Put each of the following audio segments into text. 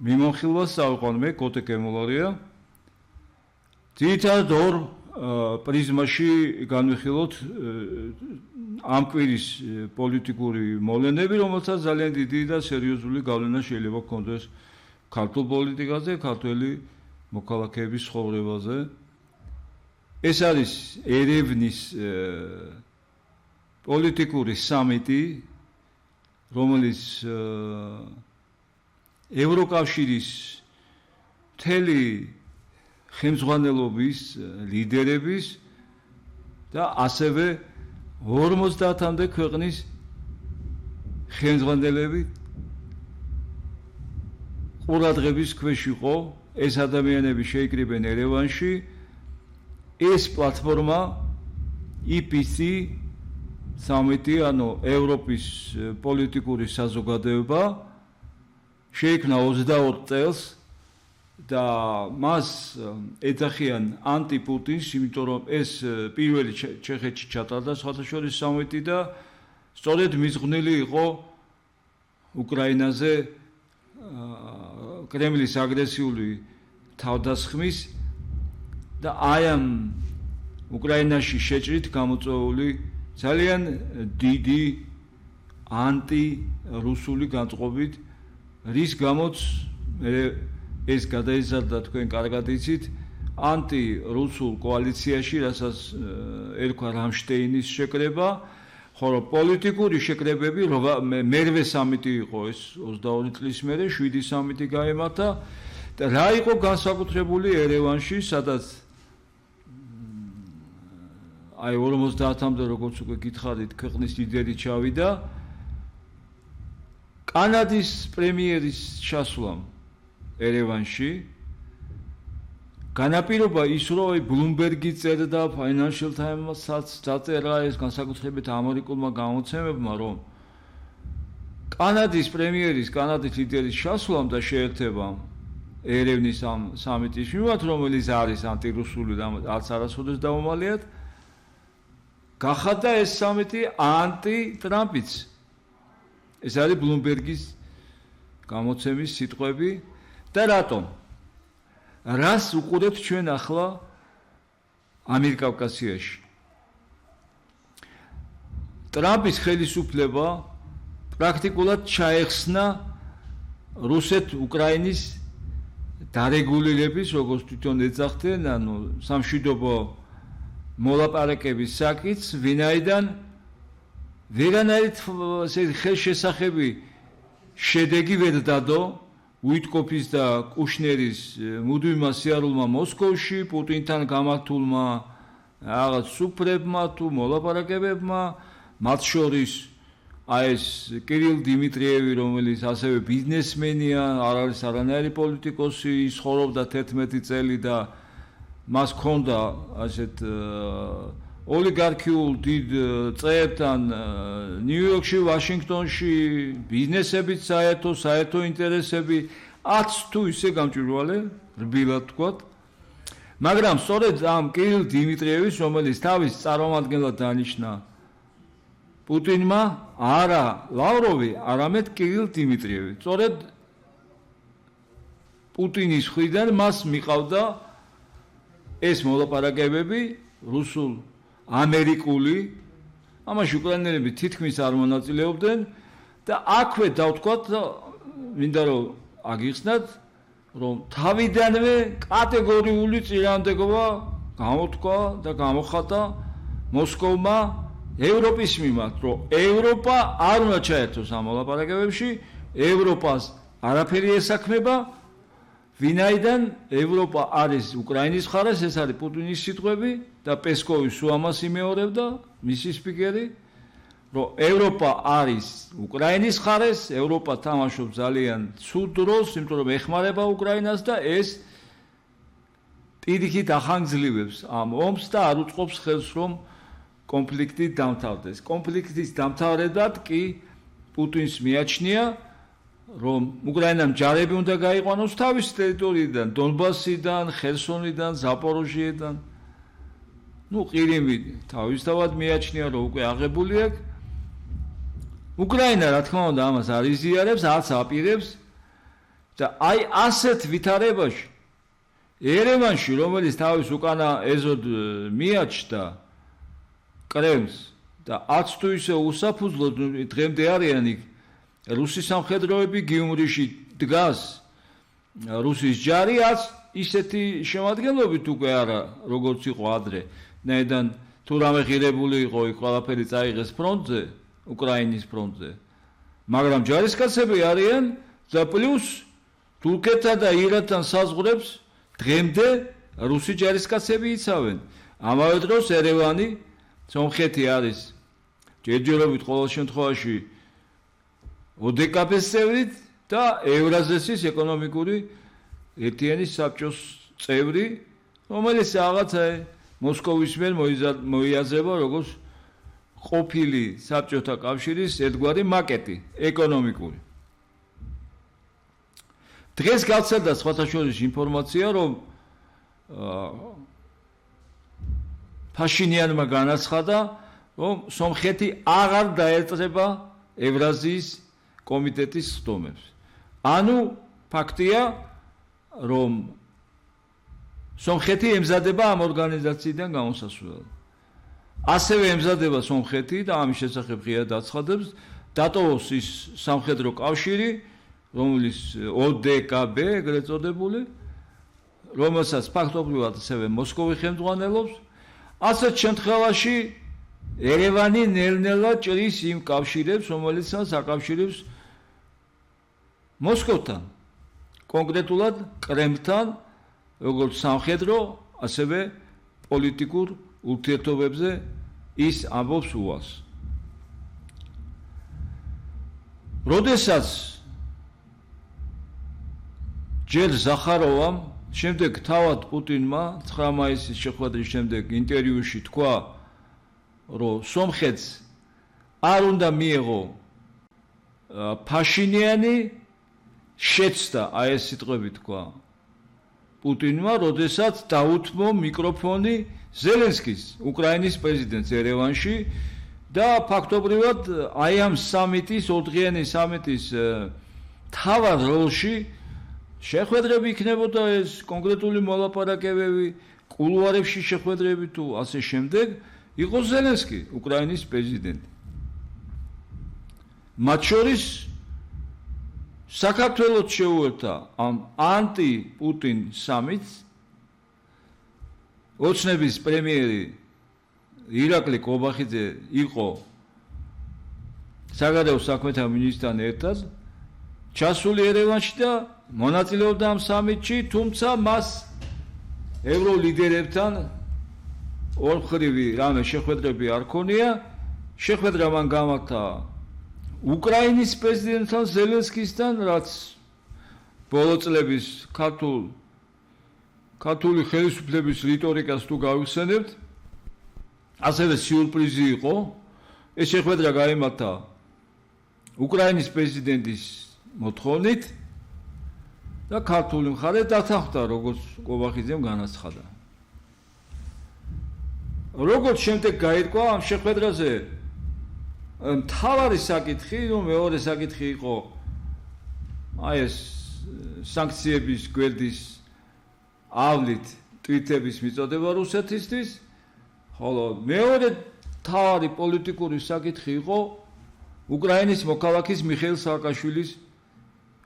მიმოხილვას წავიყვანე კოტე კემულარია. ძირითადად ორ პრიზმაში განვიხილოთ ამ კვირის პოლიტიკური მოვლენები, რომელთაც ძალიან დიდი და სერიოზული გავლენა შეიძლება ჰქონდეს ქართულ პოლიტიკაზე, ქართველი მოქალაქეების ცხოვრებაზე. ეს არის ერევნის პოლიტიკური სამიტი, რომელიც ევროკავშირის მთელი ხელმძღვანელობის ლიდერების და ასევე 50-მდე ქვეყნის ხელმძღვანელები ყურადღების ქვეშ იყო. ეს ადამიანები შეიკრიბნენ ერევანში. ეს პლატფორმა EPC სამიტი, ანუ ევროპის პოლიტიკური საზოგადოება შეიქმნა 22 წელს და მას ეძახიან ანტიპუტინს, იმიტომ რომ ეს პირველი ჩეხეთში ჩატარდა სხვათაშორის სამიტი და სწორედ მიზღვნილი იყო უკრაინაზე კრემლის აგრესიული თავდასხმის და აი ამ უკრაინაში შეჭრით გამოწვეული ძალიან დიდი ანტირუსული განწყობით, რის გამოც ეს გადაიზარდა თქვენ კარგად იცით ანტირუსულ კოალიციაში, რასაც ერქვა რამშტეინის შეკრება, ხოლო პოლიტიკური შეკრებები მერვე სამიტი იყო ეს 22 წლის მერე 7 სამიტი გაემართა და რა იყო განსაკუთრებული ერევანში, სადაც აი 50-მდე როგორც უკვე გითხარით, ქვეყნის ლიდერი ჩავიდა. კანადის პრემიერის ჩასვლამ ერევანში განაპირობა ის, რომ ბლუმბერგი წერდა Financial Times-საც დაწერა ეს განსაკუთრებით ამერიკულმა გამოცემებმა, რომ კანადის პრემიერის, კანადის ლიდერის ჩასვლამ და შეერთებამ ერევნის ამ სამიტის მიმართ, რომელიც არის ანტირუსული და არც არასოდეს დაუმალიათ, გახადა ეს სამიტი ანტიტრამპიც. ეს არის ბლუმბერგის გამოცემის სიტყვები და რატომ? რას უყურებთ ჩვენ ახლა ამიერკავკასიაში? ტრამპის ხელისუფლება პრაქტიკულად ჩაეხსნა რუსეთ-უკრაინის დარეგულირების, როგორც თვითონ ეძახდნენ, ანუ სამშვიდობო მოლაპარაკების საკითხს, ვინაიდან ვერანაირად ხელშესახები შედეგი ვერ დადო უიტკოფის და კუშნერის მუდმივმა სიარულმა მოსკოვში, პუტინთან გამართულმა რაღაც სუფრებმა თუ მოლაპარაკებებმა, მათ შორის აი ეს კირილ დიმიტრიევი, რომელიც ასევე ბიზნესმენია, არ არის არანაირი პოლიტიკოსი, ცხოვრობდა 11 წელი და მას ჰქონდა ასეთ ოლიგარქიულ დიდ წეებთან ნიუ-იორკში, ვაშინგტონში, ბიზნესებით საერთო ინტერესები, აც თუ ისე გამჭვირვალე, რბილად ვთქვათ. მაგრამ სწორედ ამ კირილ დიმიტრიევის, რომელიც თავის წარმომადგენლად დანიშნა პუტინმა, არა ლავროვი, არამედ კირილ დიმიტრიევი. სწორედ პუტინის მხრიდან მას მიყავდა ეს მოლაპარაკებები რუსულ ამერიკული, ამაში უკრაინელები თითქმის არ მონაწილეობდნენ და აქვე დავთქვათ, მინდა რომ აგიხსნათ, რომ თავიდანვე კატეგორიული წინააღმდეგობა გამოთქვა და გამოხატა მოსკოვმა ევროპის მიმართ, რომ ევროპა არ უნდა ჩაერთოს ამ მოლაპარაკებებში, ევროპას არაფერი ესაქმება, ვინაიდან ევროპა არის უკრაინის მხარეს, ეს არის პუტინის სიტყვები და პესკოვი სულ ამას იმეორებდა, მისი სპიკერი, რომ ევროპა არის უკრაინის მხარეს, ევროპა თამაშობს ძალიან ცუდ როლს, იმიტომ რომ ეხმარება უკრაინას და ეს პირიქით ახანგრძლივებს ამ ომს და არ უწყობს ხელს, რომ კონფლიქტი დამთავრდეს. კონფლიქტის დამთავრებად კი პუტინს მიაჩნია, რომ უკრაინამ ჯარები უნდა გაიყვანოს თავის ტერიტორიიდან, დონბასიდან, ხერსონიდან, ზაპოროჟიედან. ყირიმი თავისთავად მიაჩნია, რომ უკვე აღებული აქვს. უკრაინა, რა თქმა უნდა, ამას არ იზიარებს, არც აპირებს და აი ასეთ ვითარებაში ერევანში, რომელიც თავის უკანა ეზოდ მიაჩნდა კრემლს და აც თუ ისე უსაფუძვლოდ დღემდე არიან იქ რუსი სამხედროები გიუმრიში დგას რუსის ჯარი აც ისეთი შემადგენლობით უკვე არა როგორც იყო ადრე ნაიდან თუ რამე ღირებული იყო იქ ყველაფერი წაიღეს ფრონტზე უკრაინის ფრონტზე მაგრამ ჯარისკაცები არიან და პლუს თურქეთსა და ირანთან საზღვრებს დღემდე რუსი ჯარისკაცები იცავენ ამავე დროს ერევანი სომხეთი არის ჯერჯერობით ყოველ შემთხვევაში ODKB-ს წევრით და ევრაზესის ეკონომიკური ერთიანის საბჭოს წევრი, რომელიც რაღაცა მოსკოვის მიერ მოიაზრება როგორც ყოფილი საბჭოთა კავშირის ერთგვარი მაკეტი ეკონომიკური. დღეს გავრცელდა სხვათაშორის ინფორმაცია, რომ ფაშინიანმა განაცხადა, რომ სომხეთი აღარ დაეწრება ევრაზიის კომიტეტის სხდომებს. ანუ ფაქტია, რომ სომხეთი ემზადება ამ ორგანიზაციიდან გამოსასვლელად. ასევე ემზადება სომხეთი და ამის შესახებ ღიად აცხადებს დატოვოს ის სამხედრო კავშირი, რომლის ODKB ეგრეთ წოდებული, რომელსაც ფაქტობრივად ასევე მოსკოვი ხელმძღვანელობს, ასეთ შემთხვევაში ერევანი ნელ-ნელა ჭრის იმ კავშირებს, რომელიცაც აკავშირებს მოსკოვთან, კონკრეტულად კრემლთან, როგორც სამხედრო, ასევე პოლიტიკურ ურთიერთობებზე ის ამბობს უვალს. როდესაც ჯერ ზახაროვამ, შემდეგ თავად პუტინმა 9 მაისის შეხვედრის შემდეგ ინტერვიუში თქვა, რომ სომხეთს არ უნდა მიეღო ფაშინიანი შეცდა, აი ეს სიტყვები თქვა პუტინმა, როდესაც დაუთმო მიკროფონი ზელენსკის, უკრაინის პრეზიდენტს ერევანში და ფაქტობრივად აი ამ სამიტის, ორდღიანი სამიტის თავად როლში შეხვედრები იქნებოდა ეს კონკრეტული მოლაპარაკებები, კულუარებში შეხვედრები თუ ასე შემდეგ, იყო ზელენსკი, უკრაინის პრეზიდენტი. მათ შორის საქართველოს შეუერთდა ამ ანტი-პუტინ სამიტს ოცნების პრემიერი ირაკლი კობახიძე იყო საგარეო საქმეთა მინისტრთან ერთად ჩასული ერევანში და მონაწილეობდა ამ სამიტში, თუმცა მას ევროლიდერებთან ორმხრივი რამე შეხვედრები არ ქონია, შეხვედრა მან გამართა უკრაინის პრეზიდენტთან ზელენსკისთან, რაც ბოლო წლების ქართული ხელისუფლების რიტორიკას თუ გავიხსენებთ, ასევე სიურპრიზი იყო, ეს შეხვედრა გაიმართა უკრაინის პრეზიდენტის მოთხოვნით და ქართული მხარე დათანხმდა, როგორც კობახიძემ განაცხადა. როგორც შემდეგ გაირკვა ამ შეხვედრაზე მთავარი საკითხი, მეორე საკითხი იყო აი ეს სანქციების გვერდის ავლით ტვიტების მიწოდება რუსეთისთვის, ხოლო მეორე მთავარი პოლიტიკური საკითხი იყო უკრაინის მოქალაქის მიხეილ სააკაშვილის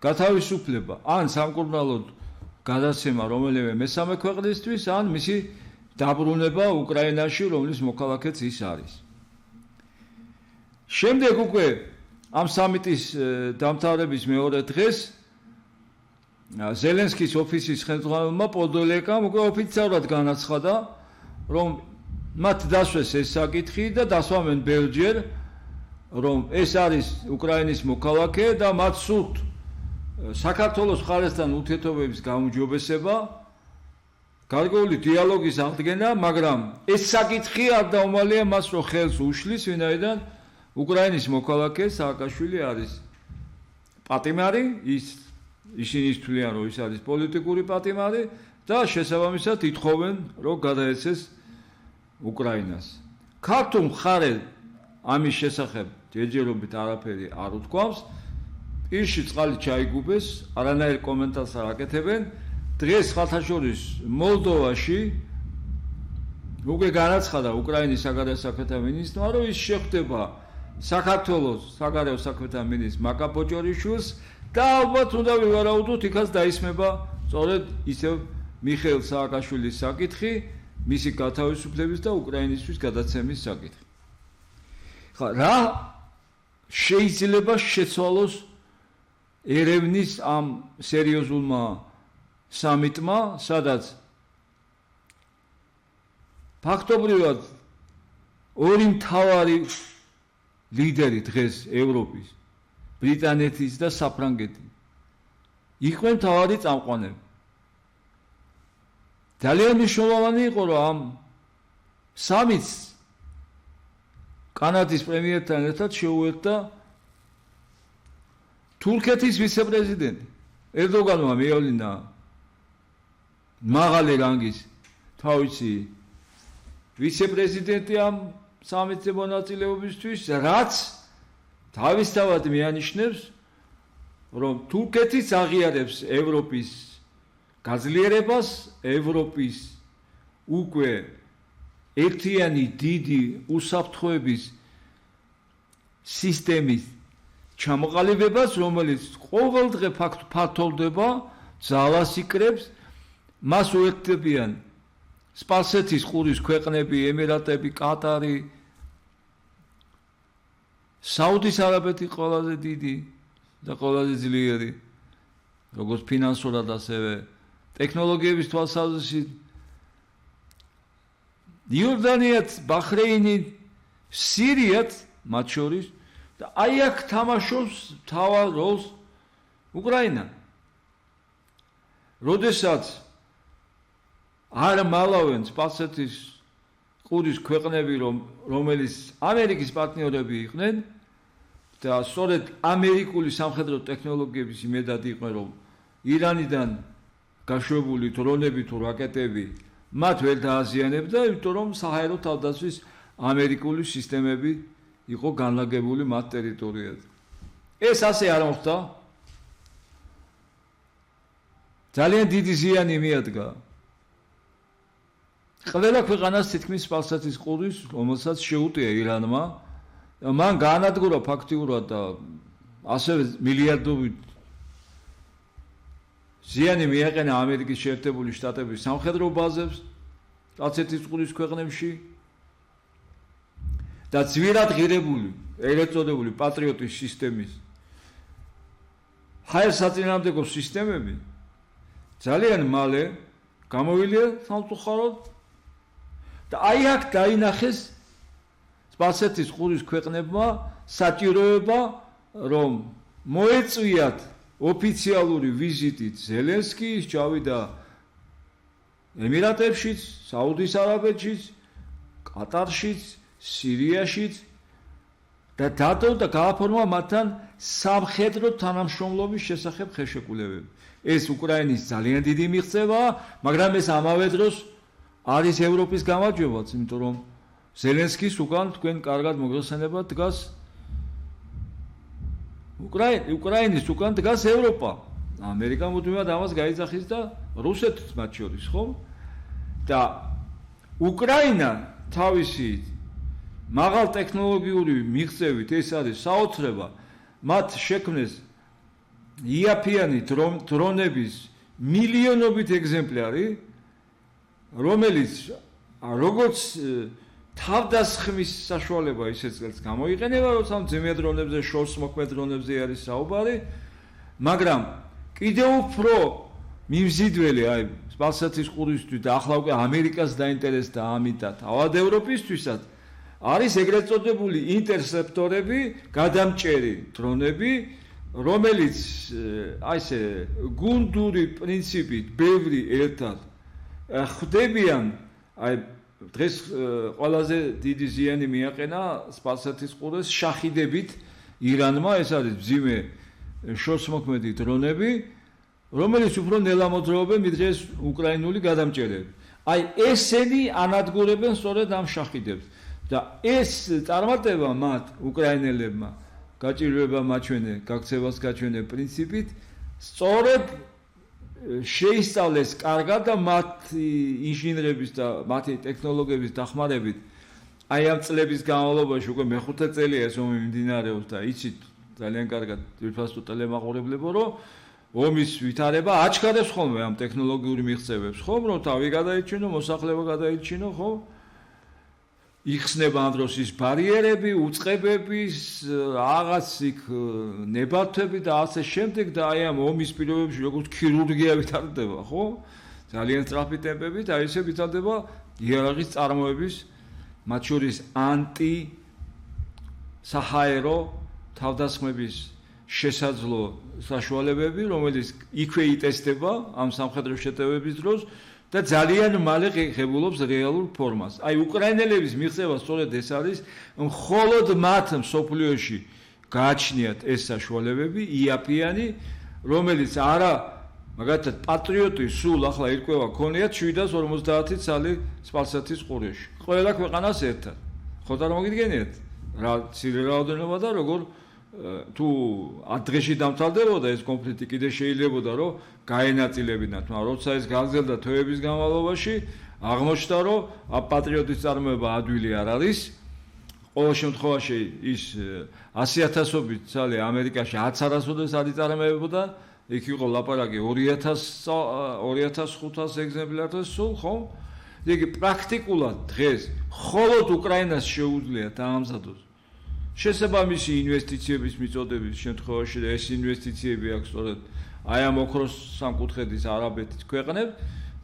გათავისუფლება, ან სამკურნალოდ გადაცემა რომელიმე მესამე ქვეყნისთვის, ან მისი დაბრუნება უკრაინაში, რომლის მოქალაქეც ის არის. შემდეგ უკვე ამ სამიტის დამთავრების მეორე დღეს ზელენსკის ოფისის ხელმძღვანელმა პოდოლეკამ უკვე ოფიციალურად განაცხადა, რომ მათ დასვეს ეს საკითხი და დასვამენ ბევრჯერ, რომ ეს არის უკრაინის მოქალაქე და მათ სურთ საქართველოს მხარესთან ურთიერთობების გაუმჯობესება, გარკვეული დიალოგის აღდგენა, მაგრამ ეს საკითხი არ დაუმალია მას, რომ ხელს უშლის, ვინაიდან უკრაინის მოქალაქე სააკაშვილი არის პატიმარი, ისინი თვლიან, რომ ის არის პოლიტიკური პატიმარი და შესაბამისად ითხოვენ, რომ გადაეცეს უკრაინას. ქართულ მხარეს ამის შესახებ ჯერჯერობით არაფერი არ უთქვამს, პირში წყალი ჩაიგუბეს, არანაირ კომენტარს არ აკეთებენ. დღეს ხალხაშორის მოლდოვაში უკვე განაცხადა უკრაინის საგარეო საქმეთა მინისტრმა, რომ ის შეხვდება საქართველოს საგარეო საქმეთა მინისტრ მაკაპოჭორიშვილს და ალბათ უნდა ვივარაუდოთ, იქაც დაისმება სწორედ ისევ მიხეილ სააკაშვილის საკითხი, მისი გათავისუფლების და უკრაინისთვის გადაცემის საკითხი. ხა რა შეიძლება შეცვალოს ერევნის ამ სერიოზულმა სამიტმა, სადაც ფაქტობრივად ორი მთავარი ლიდერი დღეს ევროპის, ბრიტანეთის და საფრანგეთის იყვნენ მთავარი წამყვანები. ძალიან მნიშვნელოვანი იყო, რომ ამ სამიტს კანადის პრემიერთან ერთად შეუერთდა თურქეთის ვიცე-პრეზიდენტი. ერდოგანმა მიავლინა მაღალი რანგის თავისი ვიცე-პრეზიდენტი ამ სამიტზე მონაწილეობისთვის, რაც თავისთავად მიანიშნებს, რომ თურქეთიც აღიარებს ევროპის გაძლიერებას, ევროპის უკვე ერთიანი დიდი უსაფრთხოების სისტემის ჩამოყალიბებას, რომელიც ყოველდღე ფართოვდება, ძალას იკრებს, მას უერთდებიან სპარსეთის ყურის ქვეყნები, ემირატები, კატარი, საუდის არაბეთი ყველაზე დიდი და ყველაზე ძლიერი, როგორც ფინანსურად, ასევე ტექნოლოგიების თვალსაზრისით. იორდანიაც, ბაჰრეინი, სირიაც მათ შორის და აი აქ თამაშობს მთავარ როლს უკრაინა. როდესაც არ მალავენ სპარსეთის ყურის ქვეყნები, რომელიც ამერიკის პარტნიორები იყვნენ და სწორედ ამერიკული სამხედრო ტექნოლოგიების იმედად იყვნენ, რომ ირანიდან გაშვებული დრონები თუ რაკეტები მათ ვერ დააზიანებდა, იმიტომ რომ საჰაერო თავდაცვის ამერიკული სისტემები იყო განლაგებული მათ ტერიტორიაზე. ეს ასე არ მოხდა. ძალიან დიდი ზიანი მიადგა ყველა ქვეყანას თითქმის სპარსეთის ყურის, რომელსაც შეუტია ირანმა, მან გაანადგურა ფაქტიურად და ასევე მილიარდობით ზიანი მიაყენა ამერიკის შეერთებული შტატების სამხედრო ბაზებს სპარსეთის ყურის ქვეყნებში და ძვირად ღირებული, ეგრეთ წოდებული პატრიოტის სისტემის ჰაერსაწინააღმდეგო სისტემები ძალიან მალე გამოვილია სამწუხაროდ და აი აქ დაინახეს სპარსეთის ყურის ქვეყნებმა საჭიროება, რომ მოეწვიათ ოფიციალური ვიზიტით ზელენსკი, ჩავიდა ემირატებშიც, საუდის არაბეთშიც, კატარშიც, სირიაშიც და დადო და გააფორმა მათთან სამხედრო თანამშრომლობის შესახებ ხელშეკრულებები. ეს უკრაინის ძალიან დიდი მიღწევაა, მაგრამ ეს ამავე დროს არის ევროპის გამარჯვებაც, იმიტომ რომ ზელენსკის უკან თქვენ კარგად მოგეხსენებათ დგას უკრაინის უკან დგას ევროპა. ამერიკა მუდმივად ამას გაიძახის და რუსეთიც მათ შორის, ხო? და უკრაინა თავისი მაღალ ტექნოლოგიური მიღწევით ეს არის საოცრება, მათ შექმნეს იაფიანი დრონების მილიონობით ეგზემპლარი, რომელიც როგორც თავდასხმის საშუალება ისეც გამოიყენება, როცა მძიმე დრონებზე, შორს მოქმედ დრონებზე არის საუბარი, მაგრამ კიდევ უფრო მიმზიდველი, აი, სპარსეთის ყურისთვის და ახლა უკვე ამერიკას დაინტერესდა ამით და თავად ევროპისთვისაც არის ეგრეთ წოდებული ინტერსეპტორები, გადამჭერი დრონები, რომელიც აი ესე გუნდური პრინციპით ბევრი ერთად ხდებიან, აი დღეს ყველაზე დიდი ზიანი მიაყენა სპარსეთის ყურეს შახიდებით ირანმა, ეს არის მძიმე შორსმოქმედი დრონები, რომელიც უფრო ნელა მოძრაობენ ვიდრე უკრაინული გადამჭერები. აი ესენი ანადგურებენ სწორედ ამ შახიდებს და ეს წარმატება მათ უკრაინელებმა გაჭირვება მაჩვენე, გაქცევას გაჩვენე პრინციპით, სწორედ შეისწავლეს კარგად და მათ ინჟინერების და მათი ტექნოლოგიების დახმარებით აი ამ წლების განმავლობაში უკვე მეხუთე წელია ეს ომი მიმდინარეობს და იცით ძალიან კარგად თვითფასო ტელემაყურებლებო რომ ომის ვითარება აჩქარებს ხოლმე ამ ტექნოლოგიური მიღწევებს ხომ რომ თავი გადაიჩინო, მოსახლეობა გადაიჩინო, ხო? იხსნება ამ დროს ის ბარიერები, უწყებების, რაღაც იქ ნებართვები და ასე შემდეგ და აი ამ ომის პირობებში როგორც ქირურგია ვითარდება, ხო? ძალიან სწრაფი ტემპებით, აი ესე ვითარდება იარაღის წარმოების, მათ შორის ანტი საჰაერო თავდასხმების შესაძლო საშუალებები, რომელიც იქვე იტესტება ამ სამხედრო შეტევების დროს და ძალიან მალე ღებულობს რეალურ ფორმას. აი უკრაინელების მიღწევა სწორედ ეს არის, მხოლოდ მათ მსოფლიოში გააჩნიათ ეს საშუალებები, იაფიანი, რომელიც არა მაგათად პატრიოტი სულ ახლა ირკვევა ქონიათ 750 ცალი სპარსეთის ყურეში. ყველა ქვეყანას ერთად. ხო და მოგიდგენიათ? რა ცირე რაოდენობა და როგორ თუ ადრეში დამთავრდებოდა ეს კონფლიქტი კიდე შეიძლებოდა რომ გაენაწილებინათ, მაგრამ როცა ეს გაგრძელდა თვეების განმავლობაში, აღმოჩნდა რომ პატრიოტის წარმოება ადვილი არ არის. ყოველ შემთხვევაში ის 100,000-ობით ცალი ამერიკაში 1000-ას არის წარმოებოდა, იქ იყო ლაპარაკი 2500 ეგზემპლარზე სულ, ხო? იგი პრაქტიკულად დღეს მხოლოდ უკრაინას შეუძლია დაამზადოს შესაბამისი ინვესტიციების მიწოდების შემთხვევაში და ეს ინვესტიციები აქვს სწორედ აი ამ ოქროს სამკუთხედის არაბეთის ქვეყნებს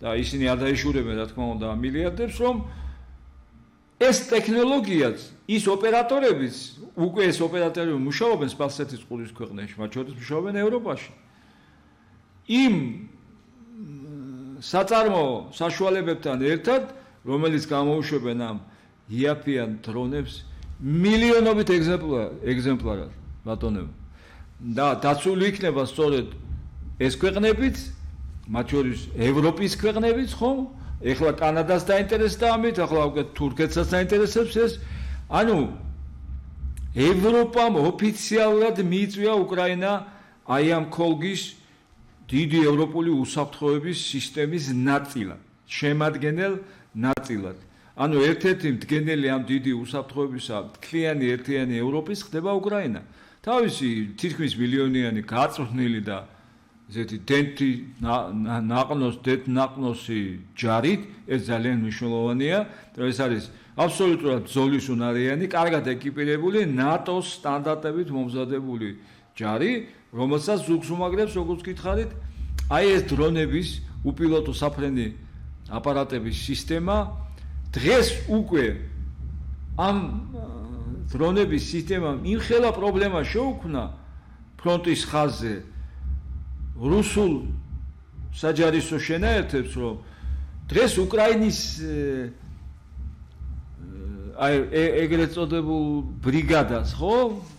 და ისინი არ დაიშურებენ რა თქმა უნდა მილიარდებს რომ ეს ტექნოლოგიაც ის ოპერატორებიც უკვე ეს ოპერატორები მუშაობენ სპარსეთის ყურის ქვეყნებში მათ შორის მუშაობენ ევროპაში იმ საწარმოო საშუალებებთან ერთად რომელიც გამოუშვებენ ამ იაფიან დრონებს მილიონობით ეგზემპლარად ბატონებო და დაცული იქნება სწორედ ეს ქვეყნებიც მათ შორის ევროპის ქვეყნებიც ხო ეხლა კანადას დაინტერესდა ამით ახლა უკვე თურქეთსაც დაინტერესებს ეს ანუ ევროპამ ოფიციალურად მიიწვია უკრაინა აი ამ კოლგის დიდი ევროპული უსაფრთხოების სისტემის ნაწილად შემადგენელ ნაწილად ანუ ერთ-ერთი მდგენელი ამ დიდი უსაფრთხოებისა მთლიანი ერთიანი ევროპის ხდება უკრაინა. თავისი თითქმის მილიონიანი გაწვრთნილი და ესეთი დედნაყნოსი ჯარით ეს ძალიან მნიშვნელოვანია. ეს არის აბსოლუტურად ბრძოლის უნარიანი, კარგად ეკიპირებული ნატოს სტანდარტებით მომზადებული ჯარი, რომელსაც ზურგს უმაგრებს, როგორც გითხარით, აი ეს დრონების უპილოტო საფრენი აპარატების სისტემა დღეს უკვე ამ დრონების სისტემამ იმხელა პრობლემა შეუქმნა ფრონტის ხაზზე რუსულ საჯარისო შენაერთებს რომ დღეს უკრაინის აი ეგრეთ წოდებულ ბრიგადას ხო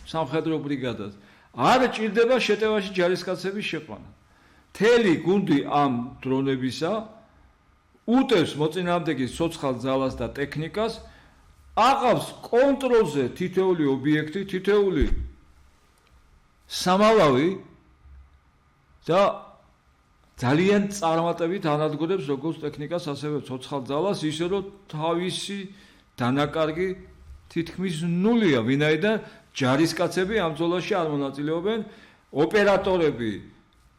სამხედრო ბრიგადას არ ჭირდება შეტევაში ჯარისკაცების შეყვანა მთელი გუნდი ამ დრონებისა უტევს მოწინააღმდეგის ცოცხალ ძალას და ტექნიკას აყავს კონტროლზე თითოეული ობიექტი, თითოეული სამალავი და ძალიან წარმატებით ანადგურებს როგორც ტექნიკას, ასევე ცოცხალ ძალას, ისე რომ თავისი დანაკარგი თითქმის ნულია, ვინაიდან ჯარისკაცები ამ ბრძოლაში არ მონაწილეობენ, ოპერატორები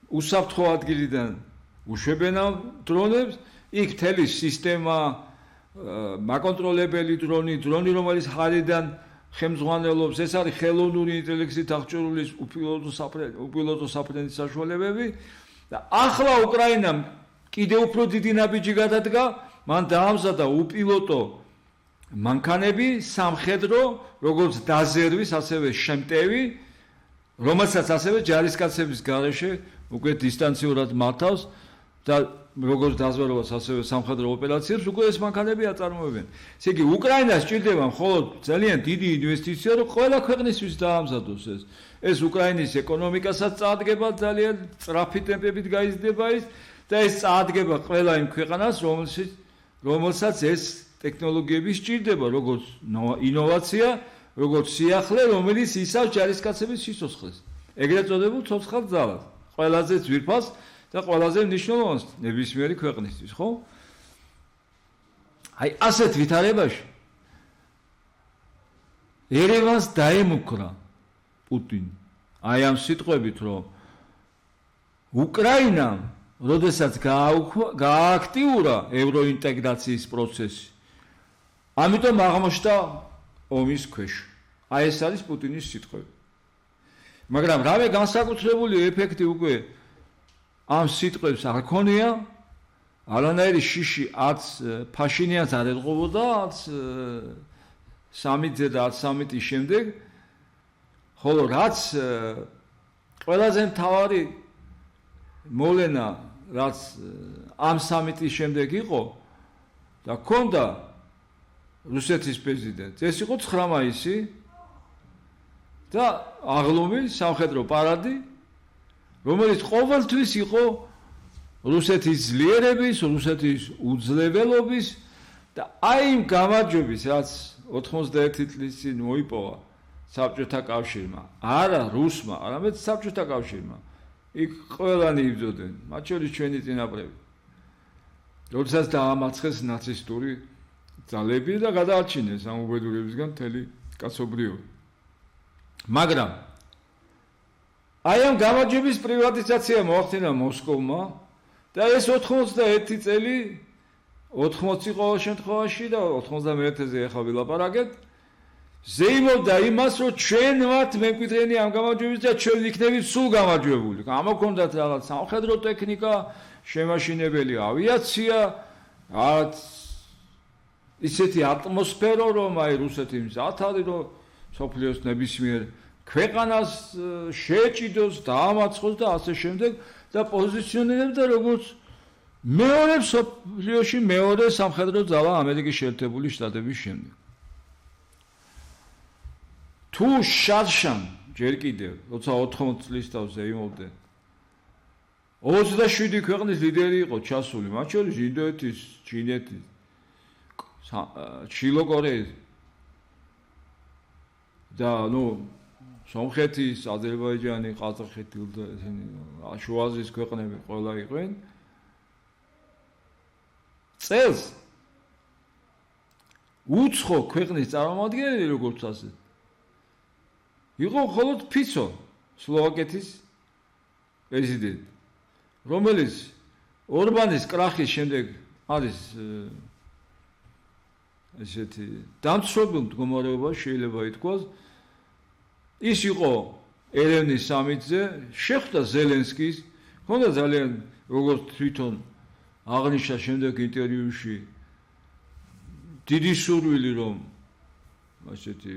უსაფრთხო ადგილიდან უშვებენ ამ დრონებს იქ მთელი სისტემა მაკონტროლებელი დრონი, რომელიც ჰარიდან ხელმძღვანელობს, ეს არის ხელოვნური ინტელექტით აღჭურვილი უპილოტო საფრენის საშუალებები და ახლა უკრაინამ კიდევ უფრო დიდი ნაბიჯი გადადგა, მან დაამზადა უპილოტო მანქანები, სამხედრო, როგორც დაზერვის, ასევე შემტევი, რომელსაც ასევე ჯარისკაცების გარეშე უკვე დისტანციურად მართავს და როგორც დაზვერვას ასევე სამხედრო ოპერაციებს უკვე ეს მანქანები აწარმოებენ. ესე იგი უკრაინას ჭირდება მხოლოდ ძალიან დიდი ინვესტიცია, რომ ყველა ქვეყნისთვის დაამზადოს ეს. ეს უკრაინის ეკონომიკასაც წაადგება ძალიან სწრაფი ტემპებით გაიზრდება ის და ეს წაადგება ყველა იმ ქვეყანას, რომელსაც ეს ტექნოლოგიები სჭირდება, როგორც ინოვაცია, როგორც სიახლე, რომელიც იცავს ჯარისკაცების სიცოცხლეს. ეგრეთ წოდებულ ცოცხალ ძალას. ყველაზე ძვირფას და ყველაზე მნიშვნელოვანს ნებისმიერი ქვეყნისთვის, ხო? აი ასეთ ვითარებაში ერევანს დაემუქრა პუტინი. აი ამ სიტყვებით, რომ უკრაინამ, როდესაც გააქტიურა ევროინტეგრაციის პროცესი, ამიტომ აღმოჩნდა ომის ქვეშ. აი ეს არის პუტინის სიტყვები. მაგრამ რავე განსაკუთრებული ეფექტი უკვე ამ სიტყვებს არ ქონია, არანაირი შიში აც ფაშინიანს არ ელყობოდა, აც სამიტზე და აც სამიტის შემდეგ, ხოლო რაც ყველაზე მთავარი მოლენა, რაც ამ სამიტის შემდეგ იყო და ქონდა რუსეთის პრეზიდენტს, ეს იყო 9 მაისი და აღლუმი სამხედრო პარადი, რომელიც ყოველთვის იყო რუსეთის ძლიერების, რუსეთის უძლეველობის და აი იმ გამარჯვების, რაც 91 წლის წინ მოიპოვა საბჭოთა კავშირმა, არა რუსმა, არამედ საბჭოთა კავშირმა. იქ ყველანი იბრძოდნენ, მათ შორის ჩვენი წინაპრები. როდესაც დაამარცხეს ნაცისტური ძალები და გადაარჩინეს ამ უბედურებისგან მთელი კაცობრიობა. მაგრამ აი ამ გამარჯვების პრივატიზაცია მოახდინა მოსკოვმა და ეს 91 წელი 80 ყოველ შემთხვევაში და 91-ზე ახლა ვილაპარაკეთ, ზეიმობდა იმას, რომ ჩვენ ვართ მემკვიდრენი ამ გამარჯვების და ჩვენ ვიქნებით სულ გამარჯვებული. ამოქონდათ რაღაც სამხედრო ტექნიკა, შემაშინებელი ავიაცია, რაღაც ისეთი ატმოსფერო, რომ აი რუსეთი მზად არის, რომ სოფლიოს ნებისმიერ ქვეყანას შეეჭიდოს, დაამარცხოს და ასე შემდეგ და პოზიციონირებდა როგორც მეორე სოფლიოში მეორე სამხედრო ძალა ამერიკის შეერთებული შტატების შემდეგ. თუ შარშან ჯერ კიდევ, როცა 80 წლის თავზე იმოვდნენ, 27 ქვეყნის ლიდერი იყო ჩასული, მათ შორის ინდოეთის, ჩინეთის, ჩილო-კორეის და სომხეთის, აზერბაიჯანი, ყაზახეთი და ესენი შუა აზიის ქვეყნები ყველა იყვნენ. წელს უცხო ქვეყნის წარმომადგენელი როგორც ასე იყო მხოლოდ ფიცო, სლოვაკეთის პრეზიდენტი, რომელიც ორბანის კრახის შემდეგ არის ესეთი დამცრობილ მდგომარეობაში შეიძლება ითქვას. ის იყო ერევნის სამიტზე, შეხვდა ზელენსკის, ჰქონდა ძალიან როგორც თვითონ აღნიშნა შემდეგ ინტერვიუში დიდი სურვილი, რომ ასეთი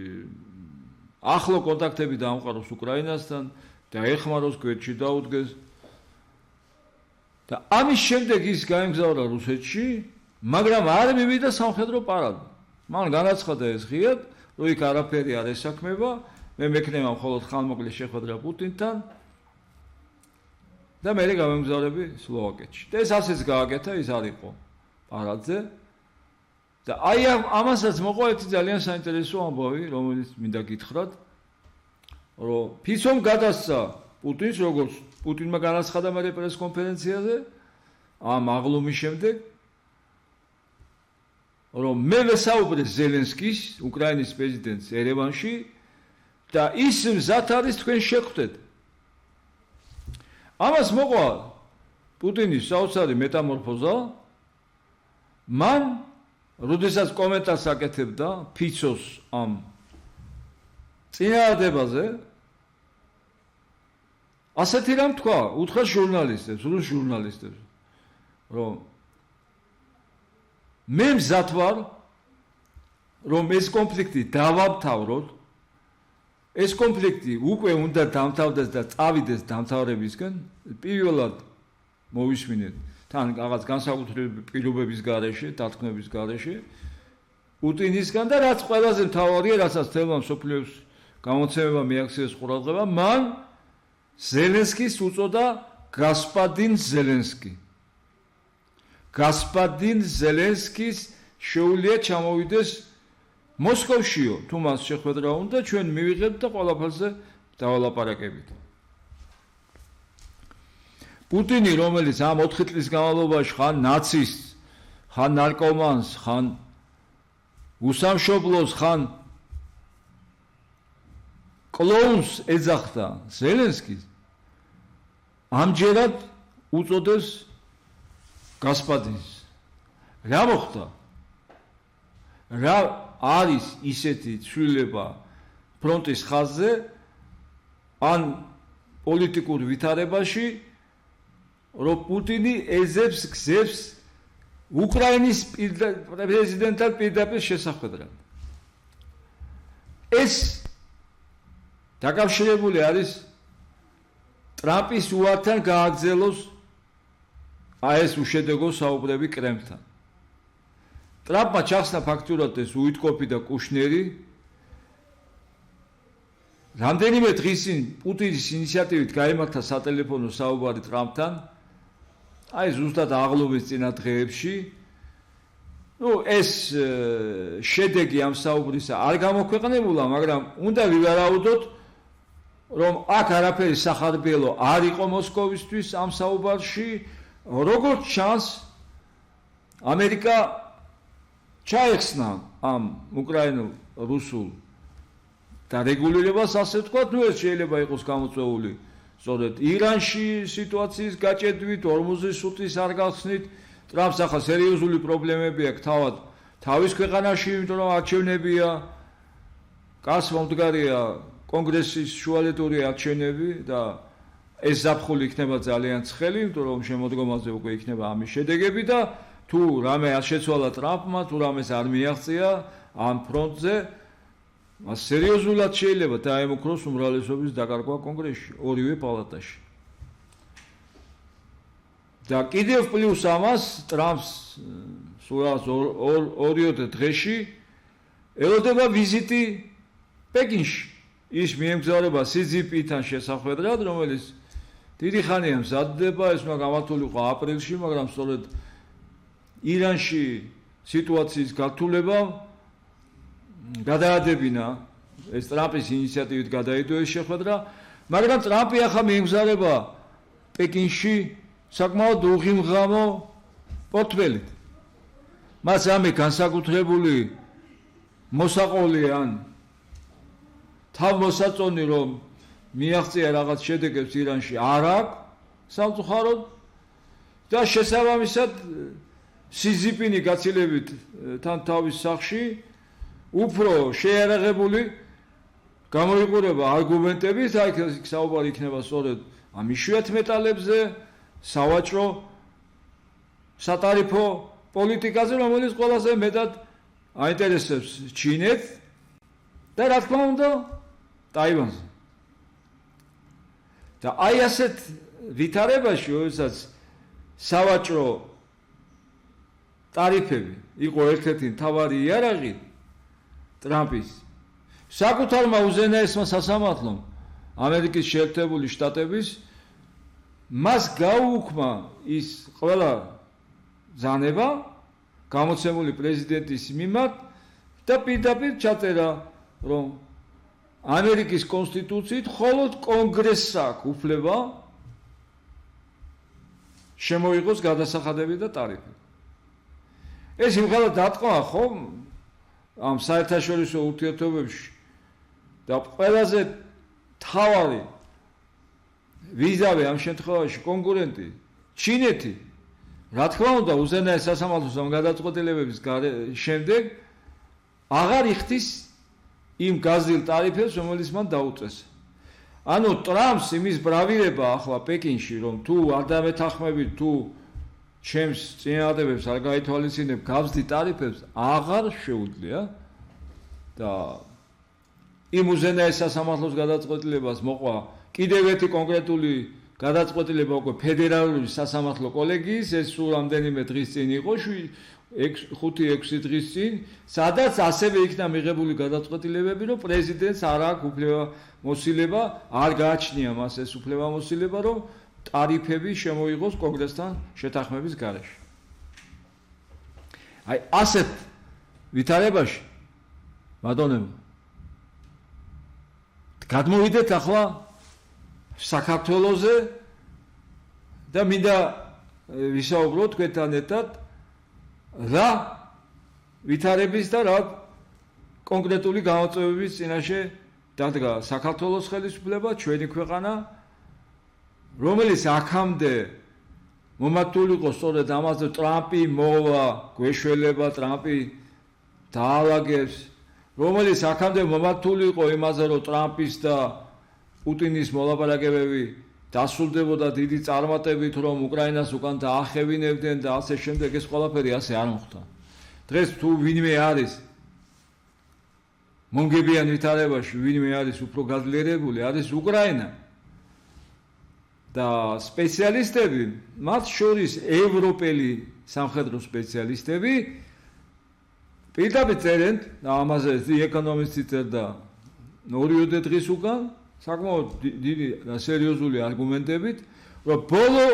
ახლო კონტაქტები დაამყაროს უკრაინასთან და ეხმაროს გვერდში დაუდგეს. და ამის შემდეგ ის გაემგზავრა რუსეთში, მაგრამ არ მივიდა სამხედრო პარადში. მან განაცხადა ეს ღიად, რომ იქ არაფერი არ ესაქმება, მე მექნება მხოლოდ ხანმოკლე შეხვედრა პუტინთან და მე გამემგზავრები სლოვაკეთში. და ეს ასეც გააკეთა, ის არ იყო პარადზე. და აი ამასაც მოყვა ერთი ძალიან საინტერესო ამბავი, რომელიც მინდა გითხრათ, რომ ფიცომ გადასცა პუტინს, როგორც პუტინმა განაცხადა მე პრესკონფერენციაზე ამ აღლუმის შემდეგ, რომ მე ვესაუბრე ზელენსკის, უკრაინის პრეზიდენტს ერევანში და ის მზად არის თქვენ შეხვდეთ. ამას მოყვა პუტინის საოცარი მეტამორფოზა. მან როდესაც კომენტარს აკეთებდა ფიცოს ამ წინააღმდეგობაზე, ასეთი რამ თქვა, უთხრა ჟურნალისტებს, რუს ჟურნალისტებს, რომ მე მზად ვარ, რომ ეს კონფლიქტი დავამთავროთ. ეს კონფლიქტი უკვე უნდა დამთავრდეს და წავიდეს დამთავრებისკენ, პირველად მოვისმინეთ თან რაღაც განსაკუთრებული პირობების გარეშე, დათქმების გარეშე, პუტინისგან და რაც ყველაზე მთავარია, რასაც თელმა მსოფლიოს გამოცემება მიაქციეს ყურადღება, მან ზელენსკის უწოდა გასპადინ ზელენსკი. გასპადინ ზელენსკის შეუძლია ჩამოვიდეს მოსკოვშიო თუ მას შეხვედრა უნდა ჩვენ მივიღებთ და ყველაფერზე დავალაპარაკებით. პუტინი, რომელიც ამ 4 წლის განმავლობაში ხან ნაცისტს, ხან ნარკომანს, ხან უსამშობლოს, ხან კლოუნს ეძახდა ზელენსკის, ამჯერად უწოდებს გასპადინს. რა მოხდა? რა არის ისეთი ცვლილება ფრონტის ხაზზე ან პოლიტიკურ ვითარებაში, რომ პუტინი ეძებს გზებს უკრაინის პრეზიდენტთან პირდაპირ შესახვედრად. ეს დაკავშირებული არის ტრამპის უართან გააგრძელოს ეს უშედეგო საუბრები კრემლთან. ტრამპმა ჩახსნა ფაქტურად ეს უიტკოფი და კუშნერი. რამდენიმე დღის წინ პუტინის ინიციატივით გაიმართა სატელეფონო საუბარი ტრამპთან. აი ზუსტად აღლობის წინა დღეებში. ეს შედეგი ამ საუბრისა არ გამოქვეყნებულა, მაგრამ უნდა ვივარაუდოთ, რომ აქ არაფერი სახარბიელო არ იყო მოსკოვისთვის ამ საუბარში, როგორც ჩანს ამერიკა ჩაეხსნა ამ უკრაინულ რუსულ დარეგულირებას, ასე ვთქვათ, ეს შეიძლება იყოს გამოწვეული სწორედ ირანში სიტუაციის გაჭედვით, ორმუზის სუტის არ გახსნით. ტრამპს ახლა სერიოზული პრობლემები აქვს თავად თავის ქვეყანაში, იმიტომ რომ არჩევნებია, კაც მომდგარია კონგრესის შუალედური არჩევნები და ეს ზაფხული იქნება ძალიან ცხელი, იმიტომ რომ შემოდგომაზე უკვე იქნება ამის შედეგები და თუ რამე არ შეცვალა ტრამპმა, თუ რამეს არ მიაღწია ამ ფრონტზე, მას სერიოზულად შეიძლება დაემუქროს უმრავლესობის დაკარგვა კონგრესში, ორივე პალატაში. და კიდევ პლუს ამას ტრამპს სულ 2 დღეში ელოდება ვიზიტი პეკინში. ის მიემგზავრება სი ძინპინთან შესახვედრად, რომელიც დიდი ხანია მზადდება, ეს უნდა გამართულიყო აპრილში, მაგრამ სწორედ ირანში სიტუაციის გართულება გადაადებინა ეს ტრამპის ინიციატივით გადაიდო ეს შეხვედრა, მაგრამ ტრამპი ახლა მიემგზავრება პეკინში საკმაოდ უღიმღამო პორტფელით. მას ამე განსაკუთრებული მოსაყოლი ან თავმოსაწონი რომ მიაღწია რაღაც შედეგებს ირანში არ აქვს სამწუხაროდ და შესაბამისად სი ძინპინი გაცილებით თან თავის სახში უფრო შეიარაღებული გამოიყურება არგუმენტებით, აი ეს საუბარი იქნება სწორედ ამ იშვიათ მეტალებზე, სავაჭრო სატარიფო პოლიტიკაზე, რომელიც ყველაზე მეტად აინტერესებს ჩინეთს და რა თქმა უნდა ტაივანს. და აი ასეთ ვითარებაში, როდესაც სავაჭრო ტარიფები იყო ერთ-ერთი მთავარი იარაღი ტრამპის საკუთარმა უზენაესმა სასამართლომ ამერიკის შეერთებული შტატების მას გაუუქმა ის ყველა ზანება გამოცემული პრეზიდენტის მიმართ და პირდაპირ ჩაწერა, რომ ამერიკის კონსტიტუციით მხოლოდ კონგრესს აქვს უფლება შემოიღოს გადასახადები და ტარიფები. ეს იმხელა დატყვა ხომ ამ საერთაშორისო ურთიერთობებში და ყველაზე მთავარი ვიზავე ამ შემთხვევაში კონკურენტი ჩინეთი, რა თქმა უნდა უზენაეს სასამართლოს ამ გადაწყვეტილებების შემდეგ აღარ იხდის იმ გაზრდილ ტარიფებს, რომელიც მან დაუწეს. ანუ ტრამპს იმის ბრავირება ახლა პეკინში, რომ თუ არ დამეთანხმებით, თუ ჩემს წინააღმდეგებს არ გაითვალისწინებ გაზრდილ ტარიფებს, აღარ შეუძლია და იმ უზენაეს სასამართლოს გადაწყვეტილებას მოყვა კიდევ ერთი კონკრეტული გადაწყვეტილება უკვე ფედერალური სასამართლო კოლეგიის, ეს სულ რამდენიმე დღის წინ იყო, 5-6 დღის წინ, სადაც ასევე იქნა მიღებული გადაწყვეტილებები, რომ პრეზიდენტს არ აქვს უფლებამოსილება, არ გააჩნია მას ეს უფლებამოსილება, რომ ტარიფები შემოიღოს კონგრესთან შეთანხმების გარეშე. აი ასეთ ვითარებაში ბატონო გადმოვიდეთ ახლა საქართველოზე და მინდა ვისაუბროთ თქვენთან ერთად რა ვითარების და რა კონკრეტული გამოწვევების წინაშე დადგა საქართველოს ხელისუფლება, ჩვენი ქვეყანა, რომელიც აქამდე მომართული იყო სწორედ ამაზე, ტრამპი მოვა, გვეშველება, ტრამპი დაალაგებს, რომელიც აქამდე მომართული იყო იმაზე, რომ ტრამპის და პუტინის მოლაპარაკებები დასრულდებოდა დიდი წარმატებით, რომ უკრაინას უკან დაახევინებდნენ და ასე შემდეგ, ეს ყველაფერი ასე არ მოხდა. დღეს თუ ვინმე არის მონგებიან ვითარებაში, ვინმე არის უფრო გაძლიერებული, არის უკრაინა. და სპეციალისტები, მათ შორის ევროპელი სამხედრო სპეციალისტები პირდაპირ წერენ და ამაზე The Economist წერდა 2 დღის უკან საკმაოდ დიდი და სერიოზული არგუმენტებით, რომ ბოლო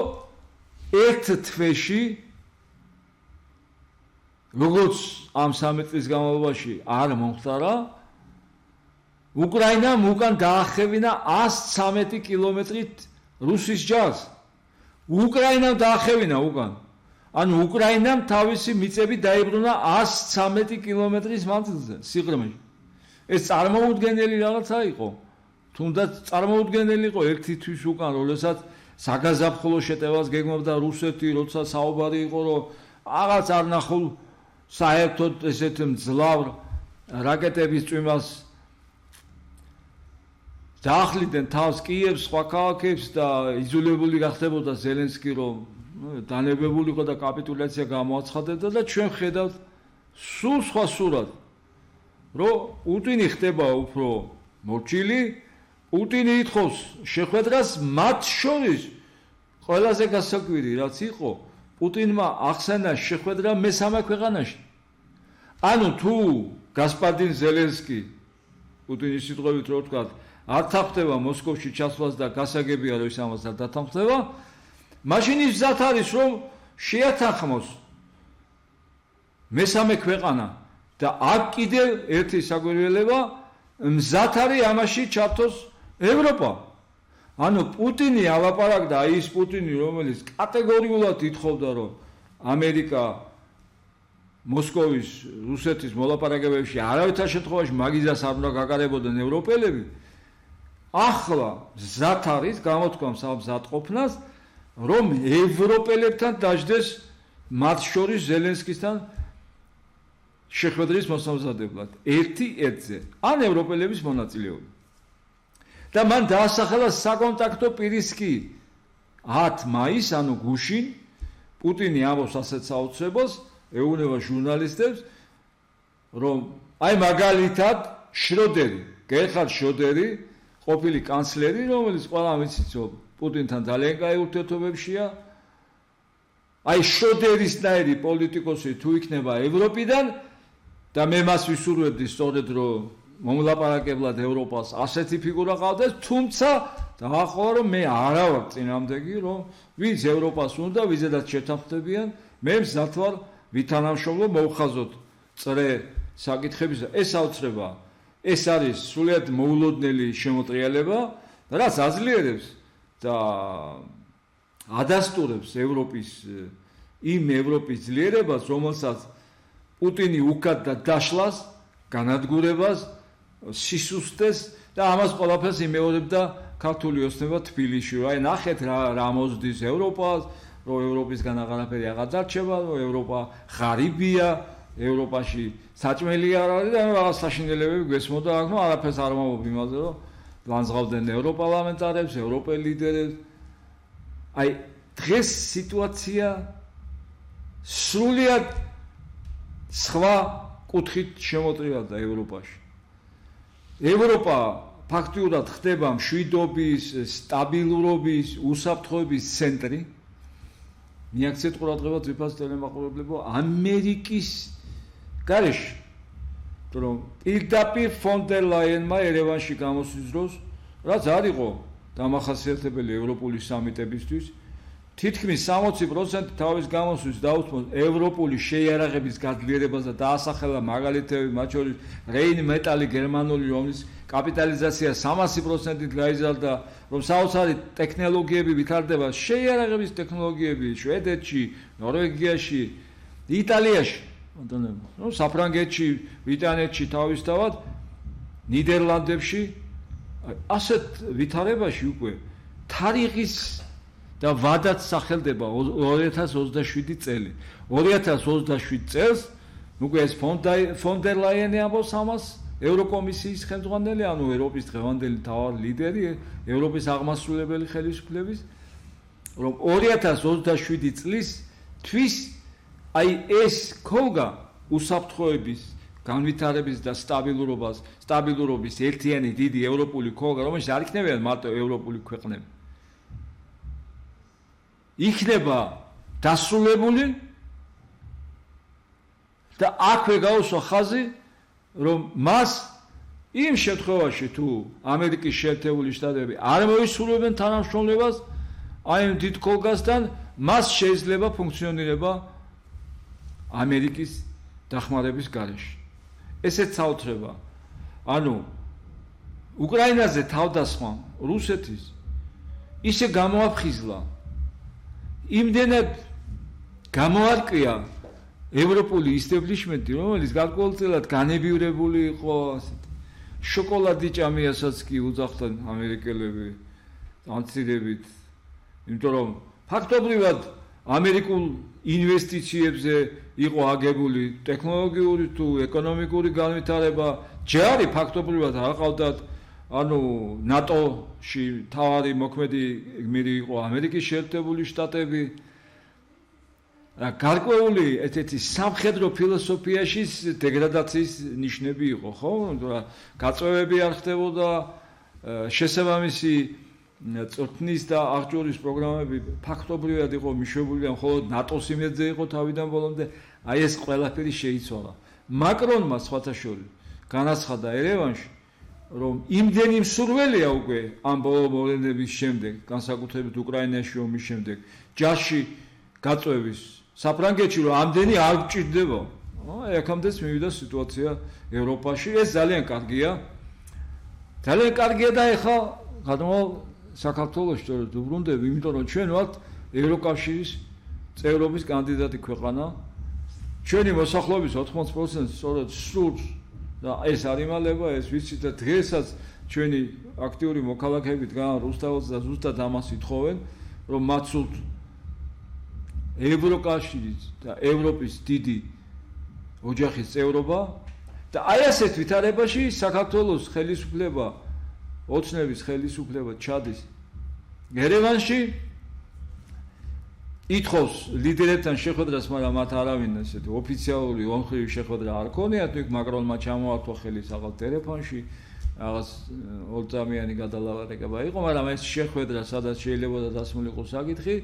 1 თვეში როგორც ამ 3 წლის განმავლობაში არ მომხდარა, უკრაინამ უკან დაახევინა 113 კილომეტრით რუსის ჯარს. უკრაინამ დაახევინა უკან. ანუ უკრაინამ თავისი მიწები დაიბრუნა 113 კილომეტრის მანძილზე, სიღრმეში. ეს წარმოუდგენელი რაღაცა იყო. თუნდაც წარმოუდგენელი იყო ერთი თვის უკან, როდესაც საგაზაფხულო შეტევას გეგმავდა რუსეთი, როცა საუბარი იყო, რომ რაღაც არ ნახულ საერთოდ ესეთ მძლავრ რაკეტების წვიმას დაახლდნენ თავს კიევს, სხვა ქალაქებს და იზოლირებული გახდებოდა ზელენსკი, რომ დანებებულიყო და კაპიტულაცია გამოაცხადებდა და ჩვენ ხედავთ სულ სხვა სურათს, რომ პუტინი ხდება უფრო მორჩილი, პუტინი ითხოვს შეხვედრას მათ შორის ყველაზე გასაკვირი რაც იყო, პუტინმა ახსენა შეხვედრა მესამე ქვეყანაში. ანუ თუ გასპარდინ ზელენსკი პუტინის სიტყვებით რო ვთქვათ, არ თანხდება მოსკოვში ჩასვლას და გასაგებია რომ ის ამას არ დათანხმდება, მაშინ ის მზად არის რომ შეათანხმოს მესამე ქვეყანა და აქ კიდევ ერთი საგვირველება მზად არის ამაში ჩართოს ევროპა. ანუ პუტინი ალაპარაკდა, ის პუტინი რომელიც კატეგორიულად ითხოვდა რომ ამერიკა მოსკოვის რუსეთის მოლაპარაკებებში არავითარ შემთხვევაში მაგიზას არ უნდა გაგარებოდნენ ევროპელები. ახლა მზად არის გამოთქვამს ამ მზადყოფნას, რომ ევროპელებთან დაждდეს მათ შორის ზელენსკისთან შეხვედრის მოსამზადებლად. ერთ-ერთზე, ან ევროპელების მონაწილეობით. და მან დაასახელა საკონტაქტო პირისკი 10 მაისს, ანუ გუშინ, პუტინი ამბობს ასეთ საოცრებას, ეუბნება ჟურნალისტებს, რომ აი მაგალითად შროდერი, გერხარდ შროდერი, ყოფილი კანცლერი, რომელიც ყველა ვიცით, რომ პუტინთან ძალიან კაი ურთიერთობებშია. აი შროდერისნაირი პოლიტიკოსი თუ იქნება ევროპიდან და მე მას ვისურვებდი სწორედ რომ მომლაპარაკებლად ევროპას ასეთი ფიგურა ყავდეს, თუმცა დაახოლა რომ მე არა ვარ წინამდეგი, რომ ვინც ევროპას უნდა, ვიზედაც შეთანხმდებიან, მე მზად ვარ ვითანამშრომლო მოვხაზოთ წრე საკითხების. ეს საოცრება, ეს არის სრულიად მოულოდნელი შემოტრიალება, რაც აძლიერებს და ადასტურებს იმ ევროპის ძლიერებას, რომელსაც პუტინი უკად და დაშლას, განადგურებას, სისუსტეს და ამას ყველაფერს იმეორებდა ქართული ოცნება თბილისში. აი ნახეთ რა მოსდის ევროპას, რომ ევროპისგან აღარაფერი აღარ დარჩება, რომ ევროპა ღარიბია, ევროპაში საჭმელი არ არის და რაღაც საშინელებები გვესმოდა აქ, ნუ არაფერს არ მომობ იმაზე, რომ ლანძღავდნენ ევროპარლამენტარებს, ევროპელ ლიდერებს. აი დღეს სიტუაცია სრულიად სხვა კუთხით შემოტრიალდა ევროპაში. ევროპა ფაქტიურად ხდება მშვიდობის, სტაბილურობის, უსაფრთხოების ცენტრი. მიაქცეთ ყურადღება ძვირფას ტელემაყურებლებო ამერიკის გარეშე. რომ პირდაპირ ფონ დერ ლაიენმა ერევანში გამოსვლის დროს, რაც არ იყო დამახასიათებელი ევროპული სამიტებისთვის, თითქმის 60% თავის გამოსვლის დაუთმოს ევროპული შეიარაღების გაძლიერებას და დაასახელა მაგალითები, მათ შორის რეინ მეტალი გერმანული, რომლის კაპიტალიზაცია 300%-ით გაიზარდა, რომ საოცარი ტექნოლოგიები ვითარდება, შეიარაღების ტექნოლოგიები შვედეთში, ნორვეგიაში, იტალიაში, ну, საფრანგეთში, ბრიტანეთში თავისთავად, ნიდერლანდებში, ასეთ ვითარებაში უკვე თარიღის და ვადაც სახელდება 2027 წელი. 2027 წელს, უკვე ეს ფონ დერ ლაიენი ამბობს ამას, ევროკომისიის ხელმძღვანელი, ანუ ევროპის დღევანდელი მთავარი ლიდერი, ევროპის აღმასრულებელი ხელისუფლების, რომ 2027 წლის თვის აი ეს ქოლგა უსაფრთხოების განვითარების და სტაბილურობის ერთიანი დიდი ევროპული ქოლგა, რომელშიც არ იქნებიან მარტო ევროპული ქვეყნები. იქნება დასრულებული და აქვე გაუსვა ხაზი, რომ მას იმ შემთხვევაში თუ ამერიკის შეერთებული შტატები არ მოისურვებენ თანამშრომლობას აი ამ დიდ ქოლგასთან, მას შეიძლება ფუნქციონირება ამერიკის დახმარების გარეშე. ესეც საოცრება. ანუ უკრაინაზე თავდასხმა რუსეთის ისე გამოაფხიზლა, იმდენად გამოარკვია ევროპული ისტებლიშმენტი, რომელიც გარკვეულწილად განებივრებული იყო, შოკოლადი ჭამიასაც კი უძახდნენ ამერიკელები ამცირებით, იმიტომ რომ ფაქტობრივად ამერიკულ ინვესტიციებზე იყო აგებული ტექნოლოგიური თუ ეკონომიკური განვითარება, ჯერ ფაქტობრივად აყავდათ, ანუ ნატოში თავარი მოქმედი გმირი იყო ამერიკის შეერთებული შტატები. გარკვეული ესეთი სამხედრო ფილოსოფიაში დეგრადაციის ნიშნები იყო, ხო? გაწევები არ ხდებოდა, შესაბამისი წვრთნის და აღჭურის პროგრამები ფაქტობრივად იყო მიშვებული, მხოლოდ ნატოს იმედზე იყო თავიდან ბოლომდე, აი ეს ყველაფერი შეიცვალა. მაკრონმა სხვათა შორის განაცხადა ერევანში, რომ იმდენი მსურველია უკვე ამ ბოლო მოვლენების შემდეგ, განსაკუთრებით უკრაინაში ომის შემდეგ, ჯარში გაწვევის საფრანგეთში, რომ ამდენი არ გჭირდება. აი აქამდეც მივიდა სიტუაცია ევროპაში, ეს ძალიან კარგია. ძალიან კარგია და ეხლა გადმოვალ საქართველოს სწორედ უბრუნდები, იმიტომ რომ ჩვენ ვართ ევროკავშირის წევრობის კანდიდატი ქვეყანა. ჩვენი მოსახლეობის 80% სწორედ სურს და ეს არ იმალება, ეს ვიცით და დღესაც ჩვენი აქტიური მოქალაქეები დგანან რუსთაველს და ზუსტად ამას ითხოვენ, რომ მათ სურთ ევროკავშირის და ევროპის დიდი ოჯახის წევრობა და აი ასეთ ვითარებაში საქართველოს ხელისუფლება, ოცნების ხელისუფლება ჩადის ერევანში, ითხოვს ლიდერებთან შეხვედრას, მაგრამ მათ არავინ ესეთი ოფიციალური ომხრივი შეხვედრა არ ქონიათ, იქ მაკრონმა ჩამოართვა ხელი რაღაც ტელეფონში, რაღაც ორწამიანი გადალაპარაკება იყო, მაგრამ ეს შეხვედრა, სადაც შეიძლება დასმულიყო საკითხი,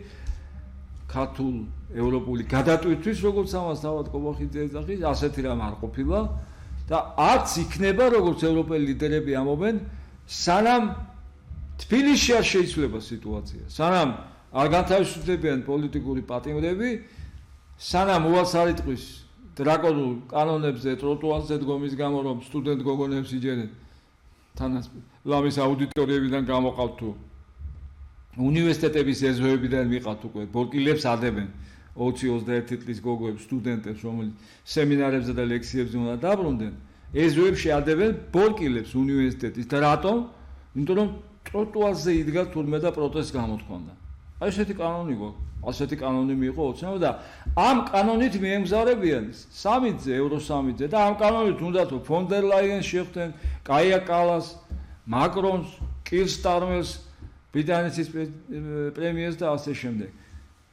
ქართულ ევროპული გადატვირთვის, როგორც ამას თავად კობახიძე ეძახის, ასეთი რამ არ ყოფილა და არც იქნება, როგორც ევროპელი ლიდერები ამობენ, სანამ თბილისში არ შეიცვლება სიტუაცია, სანამ არ განთავისუფლებიან პოლიტიკური პატიმრები, სანამ უარს არ იტყვის დრაკონულ კანონებზე ტროტუარზე დგომის გამო, რომ სტუდენტ გოგონებს იჯერენ, თანაც ლამის აუდიტორიებიდან გამოყავთ თუ უნივერსიტეტების ეზოებიდან მიყავთ უკვე ბორკილებს ადებენ 20-21 წლის გოგოებს, სტუდენტებს, რომელიც სემინარებზე და ლექციებზე უნდა დაბრუნდნენ, ეზოებში ადებენ ბორკილებს უნივერსიტეტის და რატომ? იმიტომ რომ ტროტუარზე იდგა თურმე და პროტესტს გამოთქვამდა. აი ესეთი კანონი გვაქვს, ასეთი კანონი მიიღო ოცნება და ამ კანონით მიემგზავრებიან სამიტზე, ევროსამიტზე და ამ კანონით უნდათ ფონ დერ ლაიენს შეხვდნენ, კაია კალას, მაკრონს, კირ სტარმერს, ბრიტანეთის პრემიერს და ასე შემდეგ.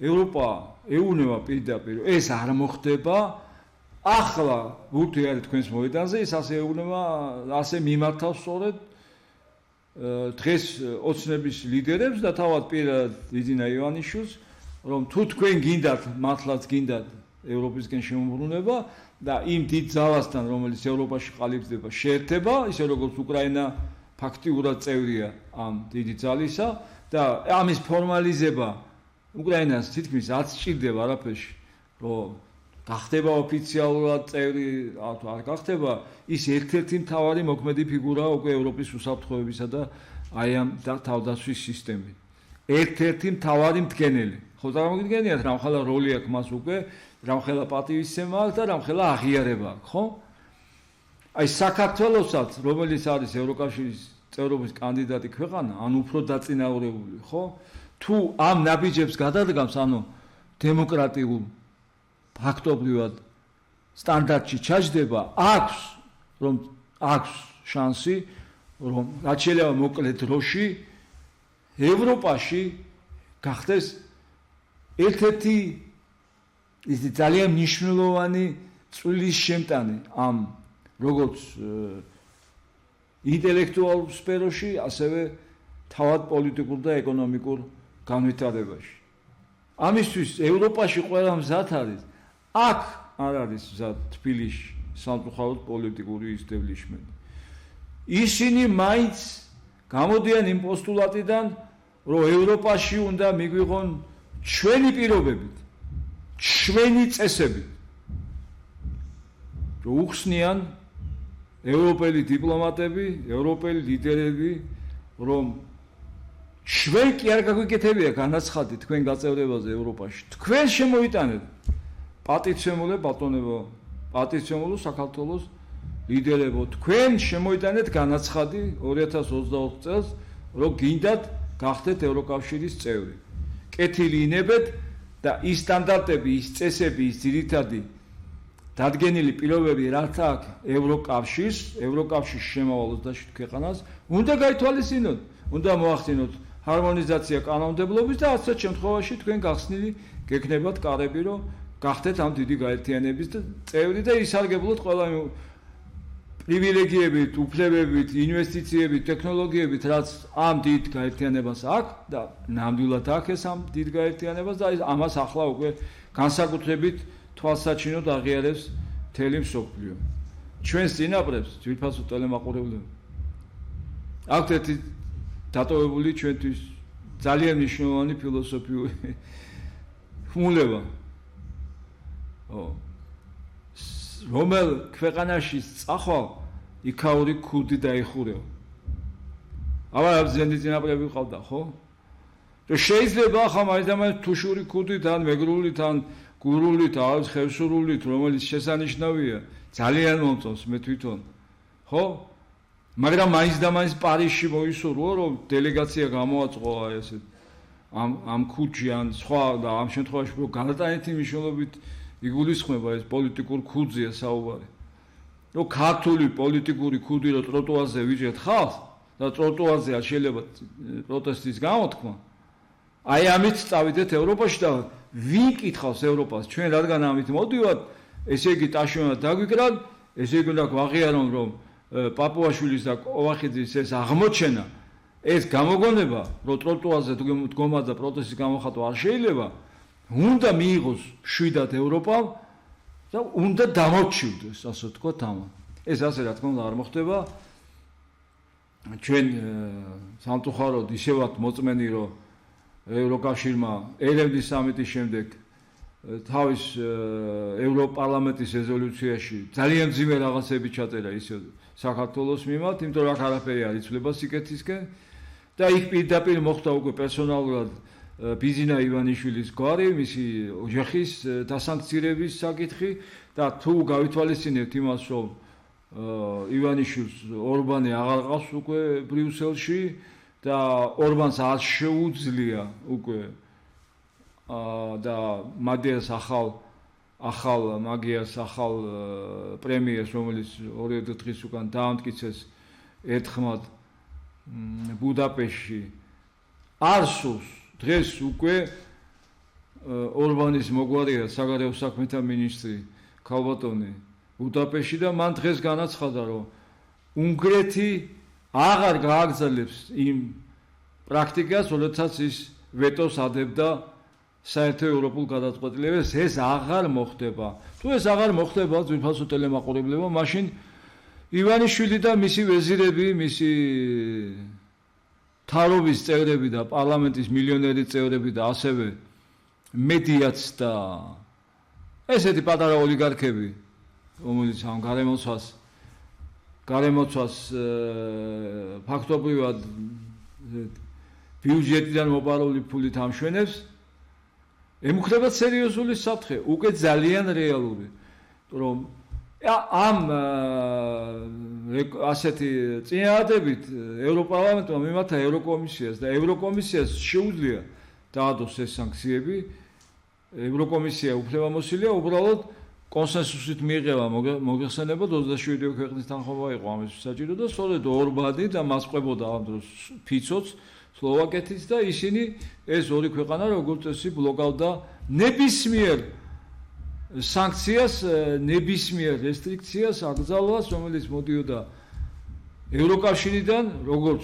ევროპა ეუნება პირდაპირ, ეს არ მოხდება. ახლა ბურთი არის თქვენს მოედანზე, ეს ასე ეუნება, ასე მიმართავს სწორედ დღეს ოცნების ლიდერებს და თავად პირად იძინა ივანიშვილს, რომ თუ თქვენ გინდათ, მართლაც გინდათ ევროპისკენ შემოbrunება და იმ დიდ ძალასთან, რომელიც ევროპაში ყალიბდება, შეერთება, ისე როგორც უკრაინა ფაქტიურად წევრია ამ დიდი ძალისა და ამის ფორმალიზება უკრაინას თითქმის არ სჭირდება არაფერში, რომ გახდება ოფიციალურად წევრი, არ გახდება, ის ერთ-ერთი მთავარი მოქმედი ფიგურაა უკვე ევროპის უსაფრთხოებისა და აი ამ თავდაცვის სისტემის. ერთ-ერთი მთავარი მდგენელი. ხო წარმოგიდგენიათ, რამხელა როლი აქვს მას უკვე, რამხელა პატივისცემა აქვს და რამხელა აღიარება აქვს, ხო? აი საქართველოსაც, რომელიც არის ევროკავშირის წევრობის კანდიდატი ქვეყანა, ან უფრო დაწინაურებული, ხო? თუ ამ ნაბიჯებს გადადგამს, ანუ დემოკრატიულ ფაქტობრივად სტანდარტში ჩაჯდება, აქვს შანსი, რომ რაც შეიძლება მოკლე დროში ევროპაში გახდეს ერთ-ერთი ის ძალიან მნიშვნელოვანი წვლილის შემტანი ამ როგორც ინტელექტუალურ სფეროში, ასევე თავად პოლიტიკურ და ეკონომიკურ განვითარებაში. ამისთვის ევროპაში ყველა მზად არის, აქ არ არის მზად თბილისში სამწუხაროდ პოლიტიკური ისტაბლიშმენტი. ისინი მაინც გამოდიან იმ პოსტულატიდან, რომ ევროპაში უნდა მიგვიღონ ჩვენი პირობებით, ჩვენი წესებით. რომ უხსნიან ევროპელი დიპლომატები, ევროპელი ლიდერები, რომ ჩვენ კი არ გაგვიკეთებია განაცხადი თქვენ გაწევრებაზე ევროპაში. თქვენ შემოიტანეთ პატივცემულე ბატონებო, პატივცემულო საქართველოს ლიდერებო, თქვენ შემოიტანეთ განაცხადი 2024 წელს, რომ გინდათ გახდეთ ევროკავშირის წევრი. კეთილი ინებეთ და ის სტანდარტები, ის წესები, ის ძირითადი დადგენილი პირობები, რაც აქვს ევროკავშირის შემავალოს და ქვეყანას, უნდა გაითვალისწინოთ, უნდა მოახდინოთ ჰარმონიზაცია კანონმდებლობის და ასეთ შემთხვევაში თქვენ გახსნილი გექნებათ კარები, რომ გახდეთ ამ დიდი გაერთიანების წევრი და ისარგებლოთ ყველა პრივილეგიებით, უფლებებით, ინვესტიციებით, ტექნოლოგიებით, რაც ამ დიდ გაერთიანებას აქვს და ნამდვილად აქვს ეს ამ დიდ გაერთიანებას და ამას ახლა უკვე განსაკუთრებით თვალსაჩინოდ აღიარებს მთელი მსოფლიო. ჩვენს წინაპრებს, ძვირფასო ტელემაყურებლები, აქვთ ერთი დატოვებული ჩვენთვის ძალიან მნიშვნელოვანი ფილოსოფიური ხმულება. რომელ ქვეყანაში წახვალ, იქაური ქურდი დაიხურეო. აბა ზენდი წინაპრები ყავდა, ხო? და შეიძლება ახლა მაინც თუშური ქურდით ან მეგრულით ან გურულით, არის ხევსურულით, რომელიც შესანიშნავია, ძალიან მომწონს მე თვითონ. ხო? მაგრამ მაინც და მაინც პარიზში მოისურვო, რომ დელეგაცია გამოაწყო აი ესე ამ ქუჩი ან სხვა და ამ შემთხვევაში რომ განატანითი მნიშვნელობით იგულისხმება ეს პოლიტიკურ ქუძია საუბარი. რომ ქართული პოლიტიკური ქუდი რო ტროტუარზე ვიჭერთ ხალხს და ტროტუარზე არ შეიძლება პროტესტის გამოთქმა. აი ამით წავიდეთ ევროპაში და ვინ კითხავს ევროპას ჩვენ რადგან ამით მოდივართ, ესე იგი ტაშონა დაგვიკრათ, ესე იგი უნდა გვაღიარონ რომ პაპუაშვილის და კოვახიძის ეს აღმოჩენა, ეს გამოგონება, რომ ტროტუარზე დგომა და პროტესტის გამოხატვა არ შეიძლება, უნდა მიიღოს შვიდად ევროპამ და უნდა დამორჩილდეს, ასე ვთქვათ ამან. ეს ასე რა თქმა უნდა არ მოხდება. ჩვენ სამწუხაროდ ისევად მოწმენი რომ ევროკავშირმა ერევნის სამიტის შემდეგ თავის ევროპარლამენტის რეზოლუციაში ძალიან მძიმე რაღაცები ჩაწერა ისე საქართველოს მიმართ, იმიტომ რომ არაფერი არ იცვლება სიკეთისკენ და იქ პირდაპირ მოხდა უკვე პერსონალურად ბიზინა ივანიშვილის გვარი, მისი ოჯახის დასანქცირების საკითხი და თუ გავითვალისწინებთ იმას, რომ ივანიშვილს ორბანი აღარ ყავს უკვე ბრიუსელში და ორბანს არ შეუძლია უკვე და მაგიას ახალ პრემიერს, რომელიც 2 დღის უკან დაამტკიცეს ერთხმად ბუდაპეშტში არ სურს დღეს უკვე ორბანის მოგვარია საგარეო საქმეთა მინისტრი ქალბატონი ბუდაპეშტში და მან დღეს განაცხადა, რომ უნგრეთი აღარ გააგრძელებს იმ პრაქტიკას, როდესაც ის ვეტოს ადებდა საერთო ევროპულ გადაწყვეტილებებს, ეს აღარ მოხდება. თუ ეს აღარ მოხდება, ძვირფასო ტელემაყურებლებო, მაშინ ივანიშვილი და მისი ვეზირები, მისი თარობის წევრები და პარლამენტის მილიონერი წევრები და ასევე მედიაც და ესეთი პატარა ოლიგარქები, რომელიც ამ გარემოცვას ფაქტობრივად ბიუჯეტიდან მოპარული ფულით ამშვენებს, ემუქრებათ სერიოზული საფრთხე, უკვე ძალიან რეალური, რომ ამ ასეთი წინააღმდეგობით ევროპარლამენტმა მიმართა ევროკომისიას და ევროკომისიას შეუძლია დაადოს ეს სანქციები. ევროკომისია უფლებამოსილია უბრალოდ კონსენსუსით მიიღება მოგეხსენებათ 27 ქვეყნის თანხმობა იყო ამის საჭირო და სწორედ ორბანი და მას ყვებოდა ამ დროს ფიცოც სლოვაკეთიც და ისინი ეს ორი ქვეყანა როგორც წესი ბლოკავდა ნებისმიერ სანქციას, ნებისმიერ რესტრიქციას, აკრძალვას, რომელიც მოდიოდა ევროკავშირიდან, როგორც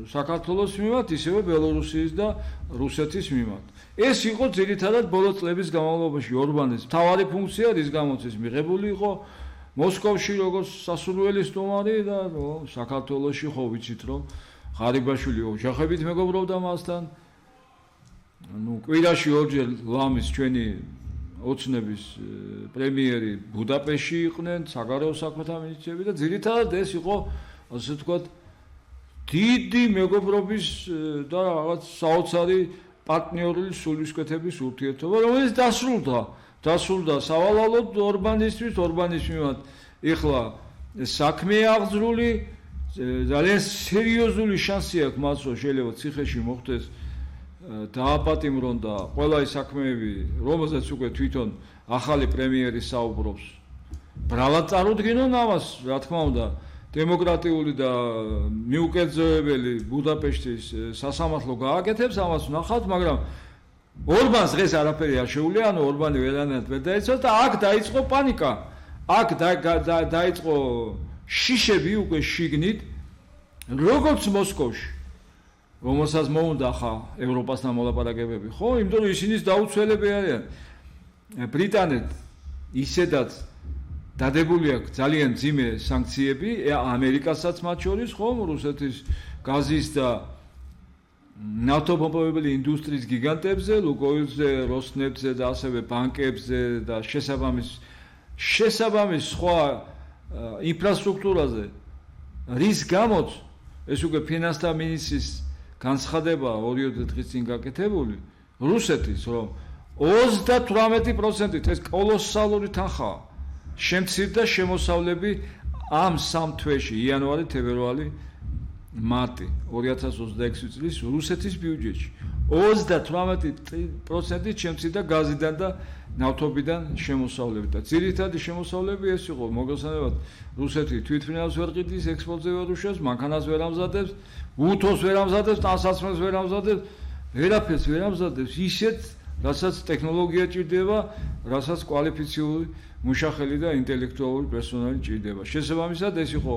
საქართველოს მიმართ, ისევე ბელორუსიის და რუსეთის მიმართ. ეს იყო ძირითადად ბოლო წლების განმავლობაში ორბანის მთავარი ფუნქცია, რის გამოც ის მიღებული იყო მოსკოვში როგორც სასურველი სტუმარი და საქართველოში ხო ვიცით რომ ღარიბაშვილი ოჯახებით მეგობრობდა მასთან. კვირაში ორჯერ ლამის ჩვენი ოცნების პრემიერი ბუდაპეშტში იყვნენ, საგარეო საქმეთა მინისტრები და ძირითადად ეს იყო ასე ვთქვათ დიდი მეგობრობის და რაღაც საოცარი პარტნიორული სულისკვეთების ურთიერთობა, რომელიც დასრულდა სავალალოდ ორბანისთვის, ორბანის მიმართ ეხლა საქმე აღძრული, ძალიან სერიოზული შანსი აქვს მას, რომ შეიძლება ციხეში მოხდეს დააპატიმრონ და ყველა ის საქმეები, რომელზეც უკვე თვითონ ახალი პრემიერი საუბრობს, ბრალად წარუდგინონ ამას, რა თქმა უნდა, დემოკრატიული და მიუკერძოებელი ბუდაპეშტის სასამართლო გააკეთებს ამას ვნახავთ, მაგრამ ორბანს დღეს არაფერი არ შეუძლია, ანუ ორბანი ვერანაირად ვერ დაიცვას და აქ დაიწყო პანიკა. აქ დაიწყო შიშები უკვე შიგნით, როგორც მოსკოვში, რომელსაც მოუნდა ხა ევროპასთან მოლაპარაკებები, ხო? იმიტომ რომ ისინიც დაუცველები არიან. ბრიტანეთ ისედაც დადებული აქვს ძალიან მძიმე სანქციები, ამერიკასაც მათ შორის, ხო, რუსეთის გაზის და ნავთობმოპოვებელი ინდუსტრიის გიგანტებზე, ლუკოილზე, როსნეფტზე და ასევე ბანკებზე და შესაბამის სხვა ინფრასტრუქტურაზე, რის გამოც ეს უკვე ფინანსთა მინისტრის განცხადება 2 დღის წინ გაკეთებული, რუსეთის რომ 38% ეს კოლოსალური თანხაა. შემცირდა შემოსავლები ამ სამ თვეში, იანვარი, თებერვალი, მარტი 2026 წლის რუსეთის ბიუჯეტში. 38% შემცირდა გაზიდან და ნავთობიდან შემოსავლები და ძირითადი შემოსავლები ეს იყო, მოგესალმებით, რუსეთი თვითფრინავს ვერ ყიდის, ექსპორტზე ვერ უშვებს, მანქანას ვერ ამზადებს, უთოს ვერ ამზადებს, ტანსაცმელს ვერ ამზადებს, ვერაფერს ვერ ამზადებს, ისეთ, რასაც ტექნოლოგია ჭირდება, რასაც კვალიფიციური მუშახელი და ინტელექტუალური პერსონალი ჭირდება. შესაბამისად ეს იყო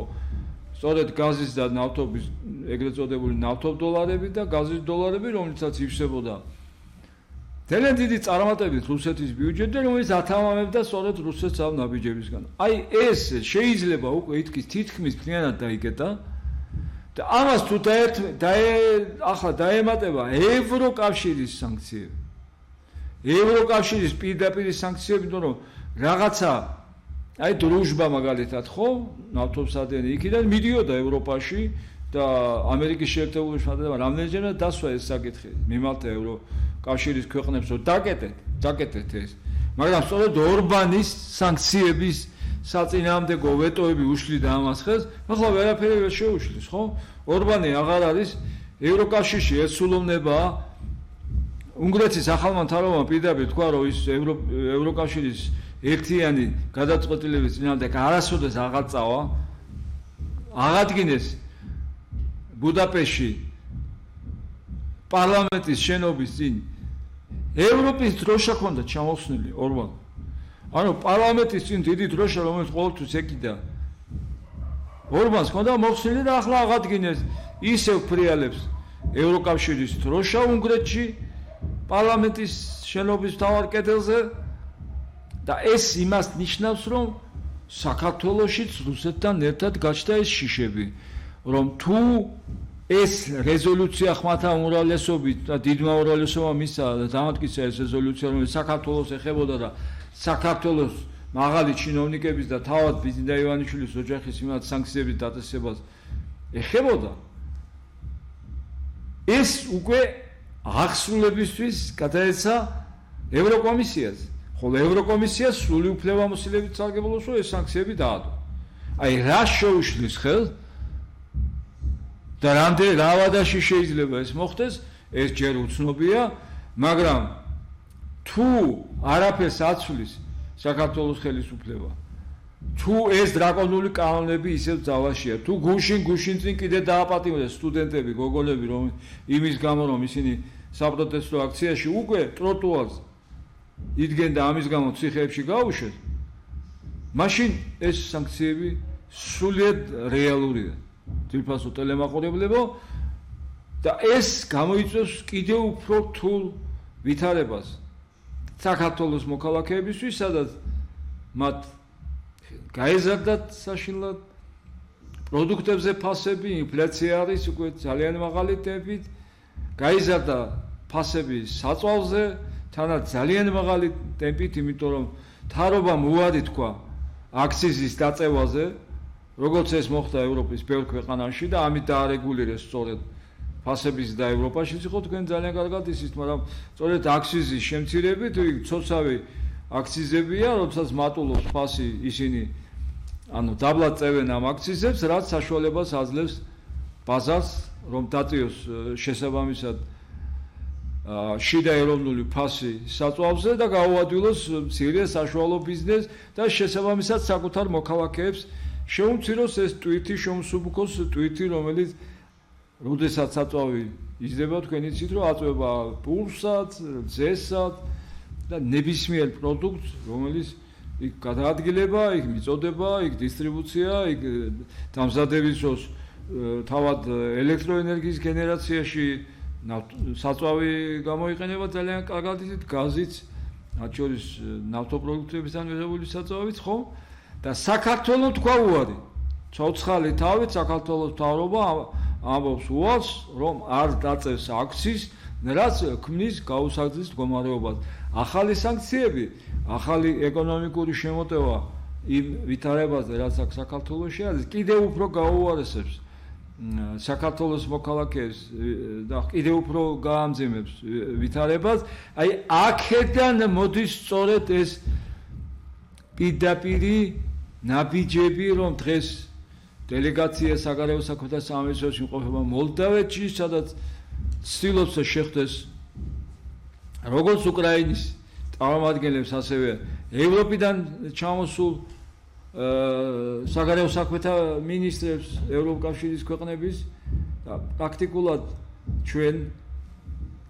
სწორედ გაზის და ნავთობის ეგრეთ წოდებული ნავთობდოლარები და გაზის დოლარები, რომლითაც ივსებოდა ძალიან დიდი წარმატებით რუსეთის ბიუჯეტი, რომელიც ათამამებდა სწორედ რუსეთს ამ ნაბიჯებისგან. აი ეს შეიძლება უკვე ითქვის თითქმის მთლიანად დაიკეტა და ამას თუ ახლა დაემატება ევროკავშირის სანქციები. ევროკავშირის პირდაპირ სანქციები, იმიტომ რომ რაღაცა აი დროჟბა მაგალითად ხო ნავთობსადენი იქიდან მიდიოდა ევროპაში და ამერიკის შეერთებული შტატებმა რამდენჯერმე დასვა ეს საკითხი მიმართა ევროკავშირის ქვეყნებს რომ დაკეტეთ ეს, მაგრამ სწორედ ორბანის სანქციების საწინააღმდეგო ვეტოები უშლიდა ამას ხელს, ახლა ვერაფერი ვერ შეუშლის, ხო? ორბანი აღარ არის ევროკავშირში ეცულოვნებაა უნგრეთის ახალმა მთავრობამ პირდაპირ თქვა, რომ ის ევროკავშირის ერთიანი გადაწყვეტილების წინააღმდეგ არასოდეს აღარ წავა, აღადგინეს ბუდაპეშტში პარლამენტის შენობის წინ ევროპის დროშა ჰქონდა ჩამოხსნილი ორბანს. ანუ პარლამენტის წინ დიდი დროშა, რომელიც ყოველთვის ეკიდა ორბანს ჰქონდა მოხსნილი და ახლა აღადგინეს ისევ ფრიალებს ევროკავშირის დროშა უნგრეთში პარლამენტის შენობის მთავარ კედელზე და ეს იმას ნიშნავს, რომ საქართველოშიც რუსეთთან ერთად გაჩნდა ეს შიშები, რომ თუ ეს რეზოლუცია ხმათა უმრავლესობით და დიდმა უმრავლესობამ მისცა და დამატკიცა ეს რეზოლუცია, რომელიც საქართველოს ეხებოდა და საქართველოს მაღალი ჩინოვნიკების და თავად ბიზნდა ივანიშვილის ოჯახის მიმართ სანქციების დაწესებას ეხებოდა. ეს უკვე აღსრულებისთვის გადაეცა ევროკომისიას. ხოლო ევროკომისიას სრული უფლებამოსილებით სარგებლობს, რომ ეს სანქციები დაადო. აი რა შეუშლის ხელს და რამდენი რა ვადაში შეიძლება ეს მოხდეს, ეს ჯერ უცნობია, მაგრამ თუ არაფერს აცვლის საქართველოს ხელისუფლება, თუ ეს დრაკონული კანონები ისევ ძალაშია, თუ გუშინ წინ კიდე დააპატიმრეს სტუდენტები, გოგოლები, რომ იმის გამო რომ ისინი საპროტესტო აქციაში უკვე ტროტუარზე იდგენ და ამის გამო ციხეებში გაუშვეს, მაშინ ეს სანქციები სრულიად რეალურია. თვითფასო ტელემაყურებლებო და ეს გამოიწვევს კიდევ უფრო რთულ ვითარებას საქართველოს მოქალაქეებისთვის, სადაც მათ გაეზარდათ საშინლად პროდუქტებზე ფასები, ინფლაცია არის უკვე ძალიან მაღალი ტემპით, გაიზარდა ფასები საწვავზე, თანაც ძალიან მაღალი ტემპით, იმიტომ რომ თარობამ უარი თქვა აქციზის დაწევაზე, როგორც ეს მოხდა ევროპის ბევრ ქვეყანაში და ამით დაარეგულირეს სწორედ ფასების და ევროპაშიც იყო თქვენ ძალიან კარგად ისიც, მაგრამ სწორედ აქციზის შემცირებით ცოცავი აქციზებია, როდესაც მატულობს ფასი ისინი ანუ დაბლად წევენ ამ აქციზებს, რაც საშუალებას აძლევს ბაზარს, რომ დაწიოს შესაბამისად შიდა ეროვნული ფასი საწვავზე და გაუადვილოს მცირე საშუალო ბიზნესს და შესაბამისად საკუთარ მოქალაქეებს შეუმციროს ეს ტვირთი, შემოსუბუქოს ტვირთი, რომელიც როდესაც საწვავი იზრდება, თქვენ იცით, რომ აწვება პულსად, ძესად და ნებისმიერ პროდუქტს, რომელიც იქ გადაადგილება, იქ მიწოდება, იქ დისტრიბუცია, იქ დამზადების დროს თავად ელექტროენერგიის გენერაციაში საწვავი გამოიყენება ძალიან კარგად ისეთ გაზიც, მათ შორის ნავთობპროდუქტებისგან მიღებული საწვავიც, ხო? და საქართველოს თქვა უარი. ცოცხალი თავით საქართველოს მთავრობა ამბობს უარს, რომ არ დაწევს აქციის, რაც ქმნის გაუსაღწის მდგომარეობას. ახალი სანქციები, ახალი ეკონომიკური შემოტევა იმ ვითარებაზე, რაც აქ საქართველოში არის, კიდევ უფრო გაუარესებს საქართველოს მოქალაქეებს და კიდევ უფრო გაამძიმებს ვითარებას. აი აქედან მოდის სწორედ ეს პირდაპირი ნაბიჯები, რომ დღეს დელეგაცია საგარეო საქმეთა სამინისტროში იმყოფება მოლდავეთში, სადაც ცდილობს შეხდეს როგორც უკრაინის წარმომადგენლებს, ასევე ევროპიდან ჩამოსულ საგარეო საქმეთა მინისტრებს ევროკავშირის ქვეყნების და პრაქტიკულად ჩვენ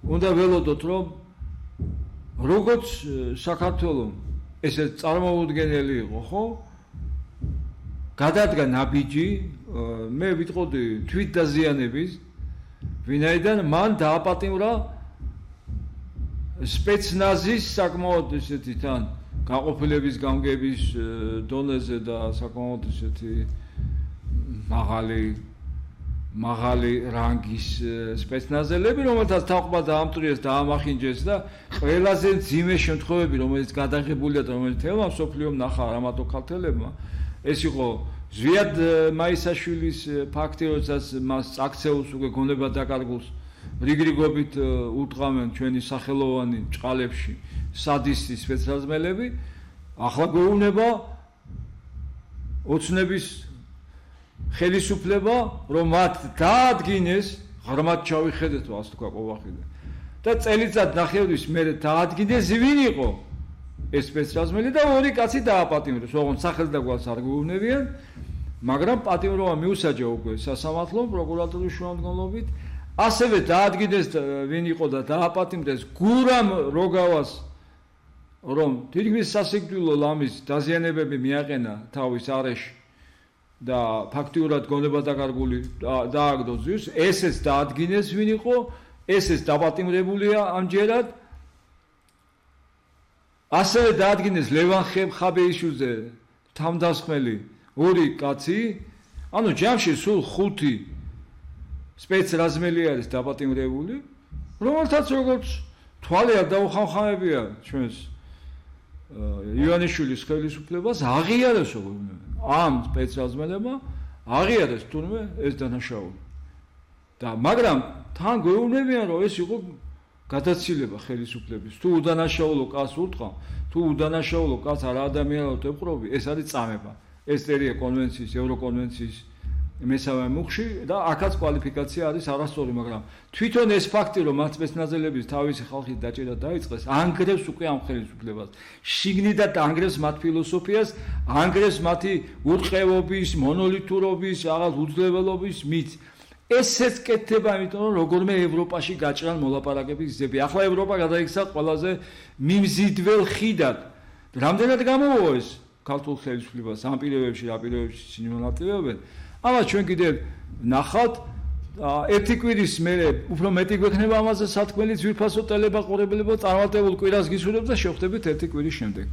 უნდა ველოდოთ, რომ როგორც საქართველოს ესე წარმოუდგენელი იყო, ხო? გადადგა ნაბიჯი, მე ვიტყოდი თვითდაზიანების, ვინაიდან მან დააპატიმრა სპეცნაზის საკმაოდ ესეთი თან გაყოფილების გამგების დონეზე და საკმაოდ ესეთი მაღალი რანგის სპეცნაზელები, რომელთაც თავყმა დაამტვრიეს და ამახინჯეს და ყველაზე მძიმე შემთხვევები, რომელიც გადაღებულია და რომელიც თელმა მსოფლიომ ნახა რამატო ქალთელებმა, ეს იყო ზვიად მაისაშვილის ფაქტი, როდესაც მას აქცეულს უკვე გონება დაკარგულს რიგრიგობით უტყავენ ჩვენი სახელოვანი ჭყალებში სადისტი სპეცრაზმელები, ახლა გვეუბნება ოცნების ხელისუფლება, რომ მათ დაადგინეს, ღრმად ჩავიხედეთ, ასე თქვა ყოვახიდე. და წელიწად ნახევრის მერე დაადგინეს ვინ იყო ეს სპეცრაზმელი და ორი კაცი დააპატიმრეს, ოღონდ სახელს და გვალს არ გვეუბნებიან, მაგრამ პატიმრობა მიუსაჯა უკვე სასამართლომ პროკურატურის შუამდგომლობით. ასევე დაადგინეს ვინ იყო და დააპატიმრეს გურამ როგავას, რომ თითქმის სასიკვდილო ლამის დაზიანებები მიაყენა თავის არეში და ფაქტიურად გონება დაკარგული დააგდო ზვირს, ესეც დაადგინეს ვინ იყო, ესეც დაპატიმრებულია ამჯერად. ასევე დაადგინეს ლევან ხაბეიშვილზე თავდასხმელი ორი კაცი, ანუ ჯამში სულ 5 სპეცრაზმელი არის დაპატიმრებული, რომელთაც როგორც თვალი არ დაუხამხამებია ჩვენს ივანიშვილის ხელისუფლებას აღიარეს ამ სპეცრაზმელებმა აღიარეს თურმე ეს დანაშაული. და მაგრამ თან გვეუბნებიან რომ ეს იყო გადაცილება ხელისუფლების. თუ უდანაშაულო კაცს უთხრა, თუ უდანაშაულო კაცს არა ადამიანად ეპყრობი, ეს არის წამება. ეს წერია კონვენციის, ევროკონვენციის მესამე მუხში და აქაც კვალიფიკაცია არის არასწორი, მაგრამ თვითონ ეს ფაქტი რომ მათ სპეცნაზელების თავისი ხალხის დაჭერა დაიწყეს, ანგრევს უკვე ამ ხელისუფლებას. შიგნიდან ანგრევს მათ ფილოსოფიას, ანგრევს მათი ურყევობის, მონოლითურობის, რაღაც უძლებელობის მით. ესეც კეთდება, იმიტომ რომ როგორმე ევროპაში გაჭრან მოლაპარაკების გზები. ახლა ევროპა გადაიქცა ყველაზე მიმზიდველ ხიდად. რამდენად გამოვა ეს ქართულ ხელისუფლებას ამ პირობებში, რა პირობებში სიმონატივებენ. ამას ჩვენ კიდევ ნახავთ, ერთი კვირის მერე უფრო მეტი გვექნება ამაზე სათქმელი ძვირფასო ტელეპაყურებელებო წარმატებულ კვირას გისურვებთ და შევხვდებით ერთი კვირის შემდეგ.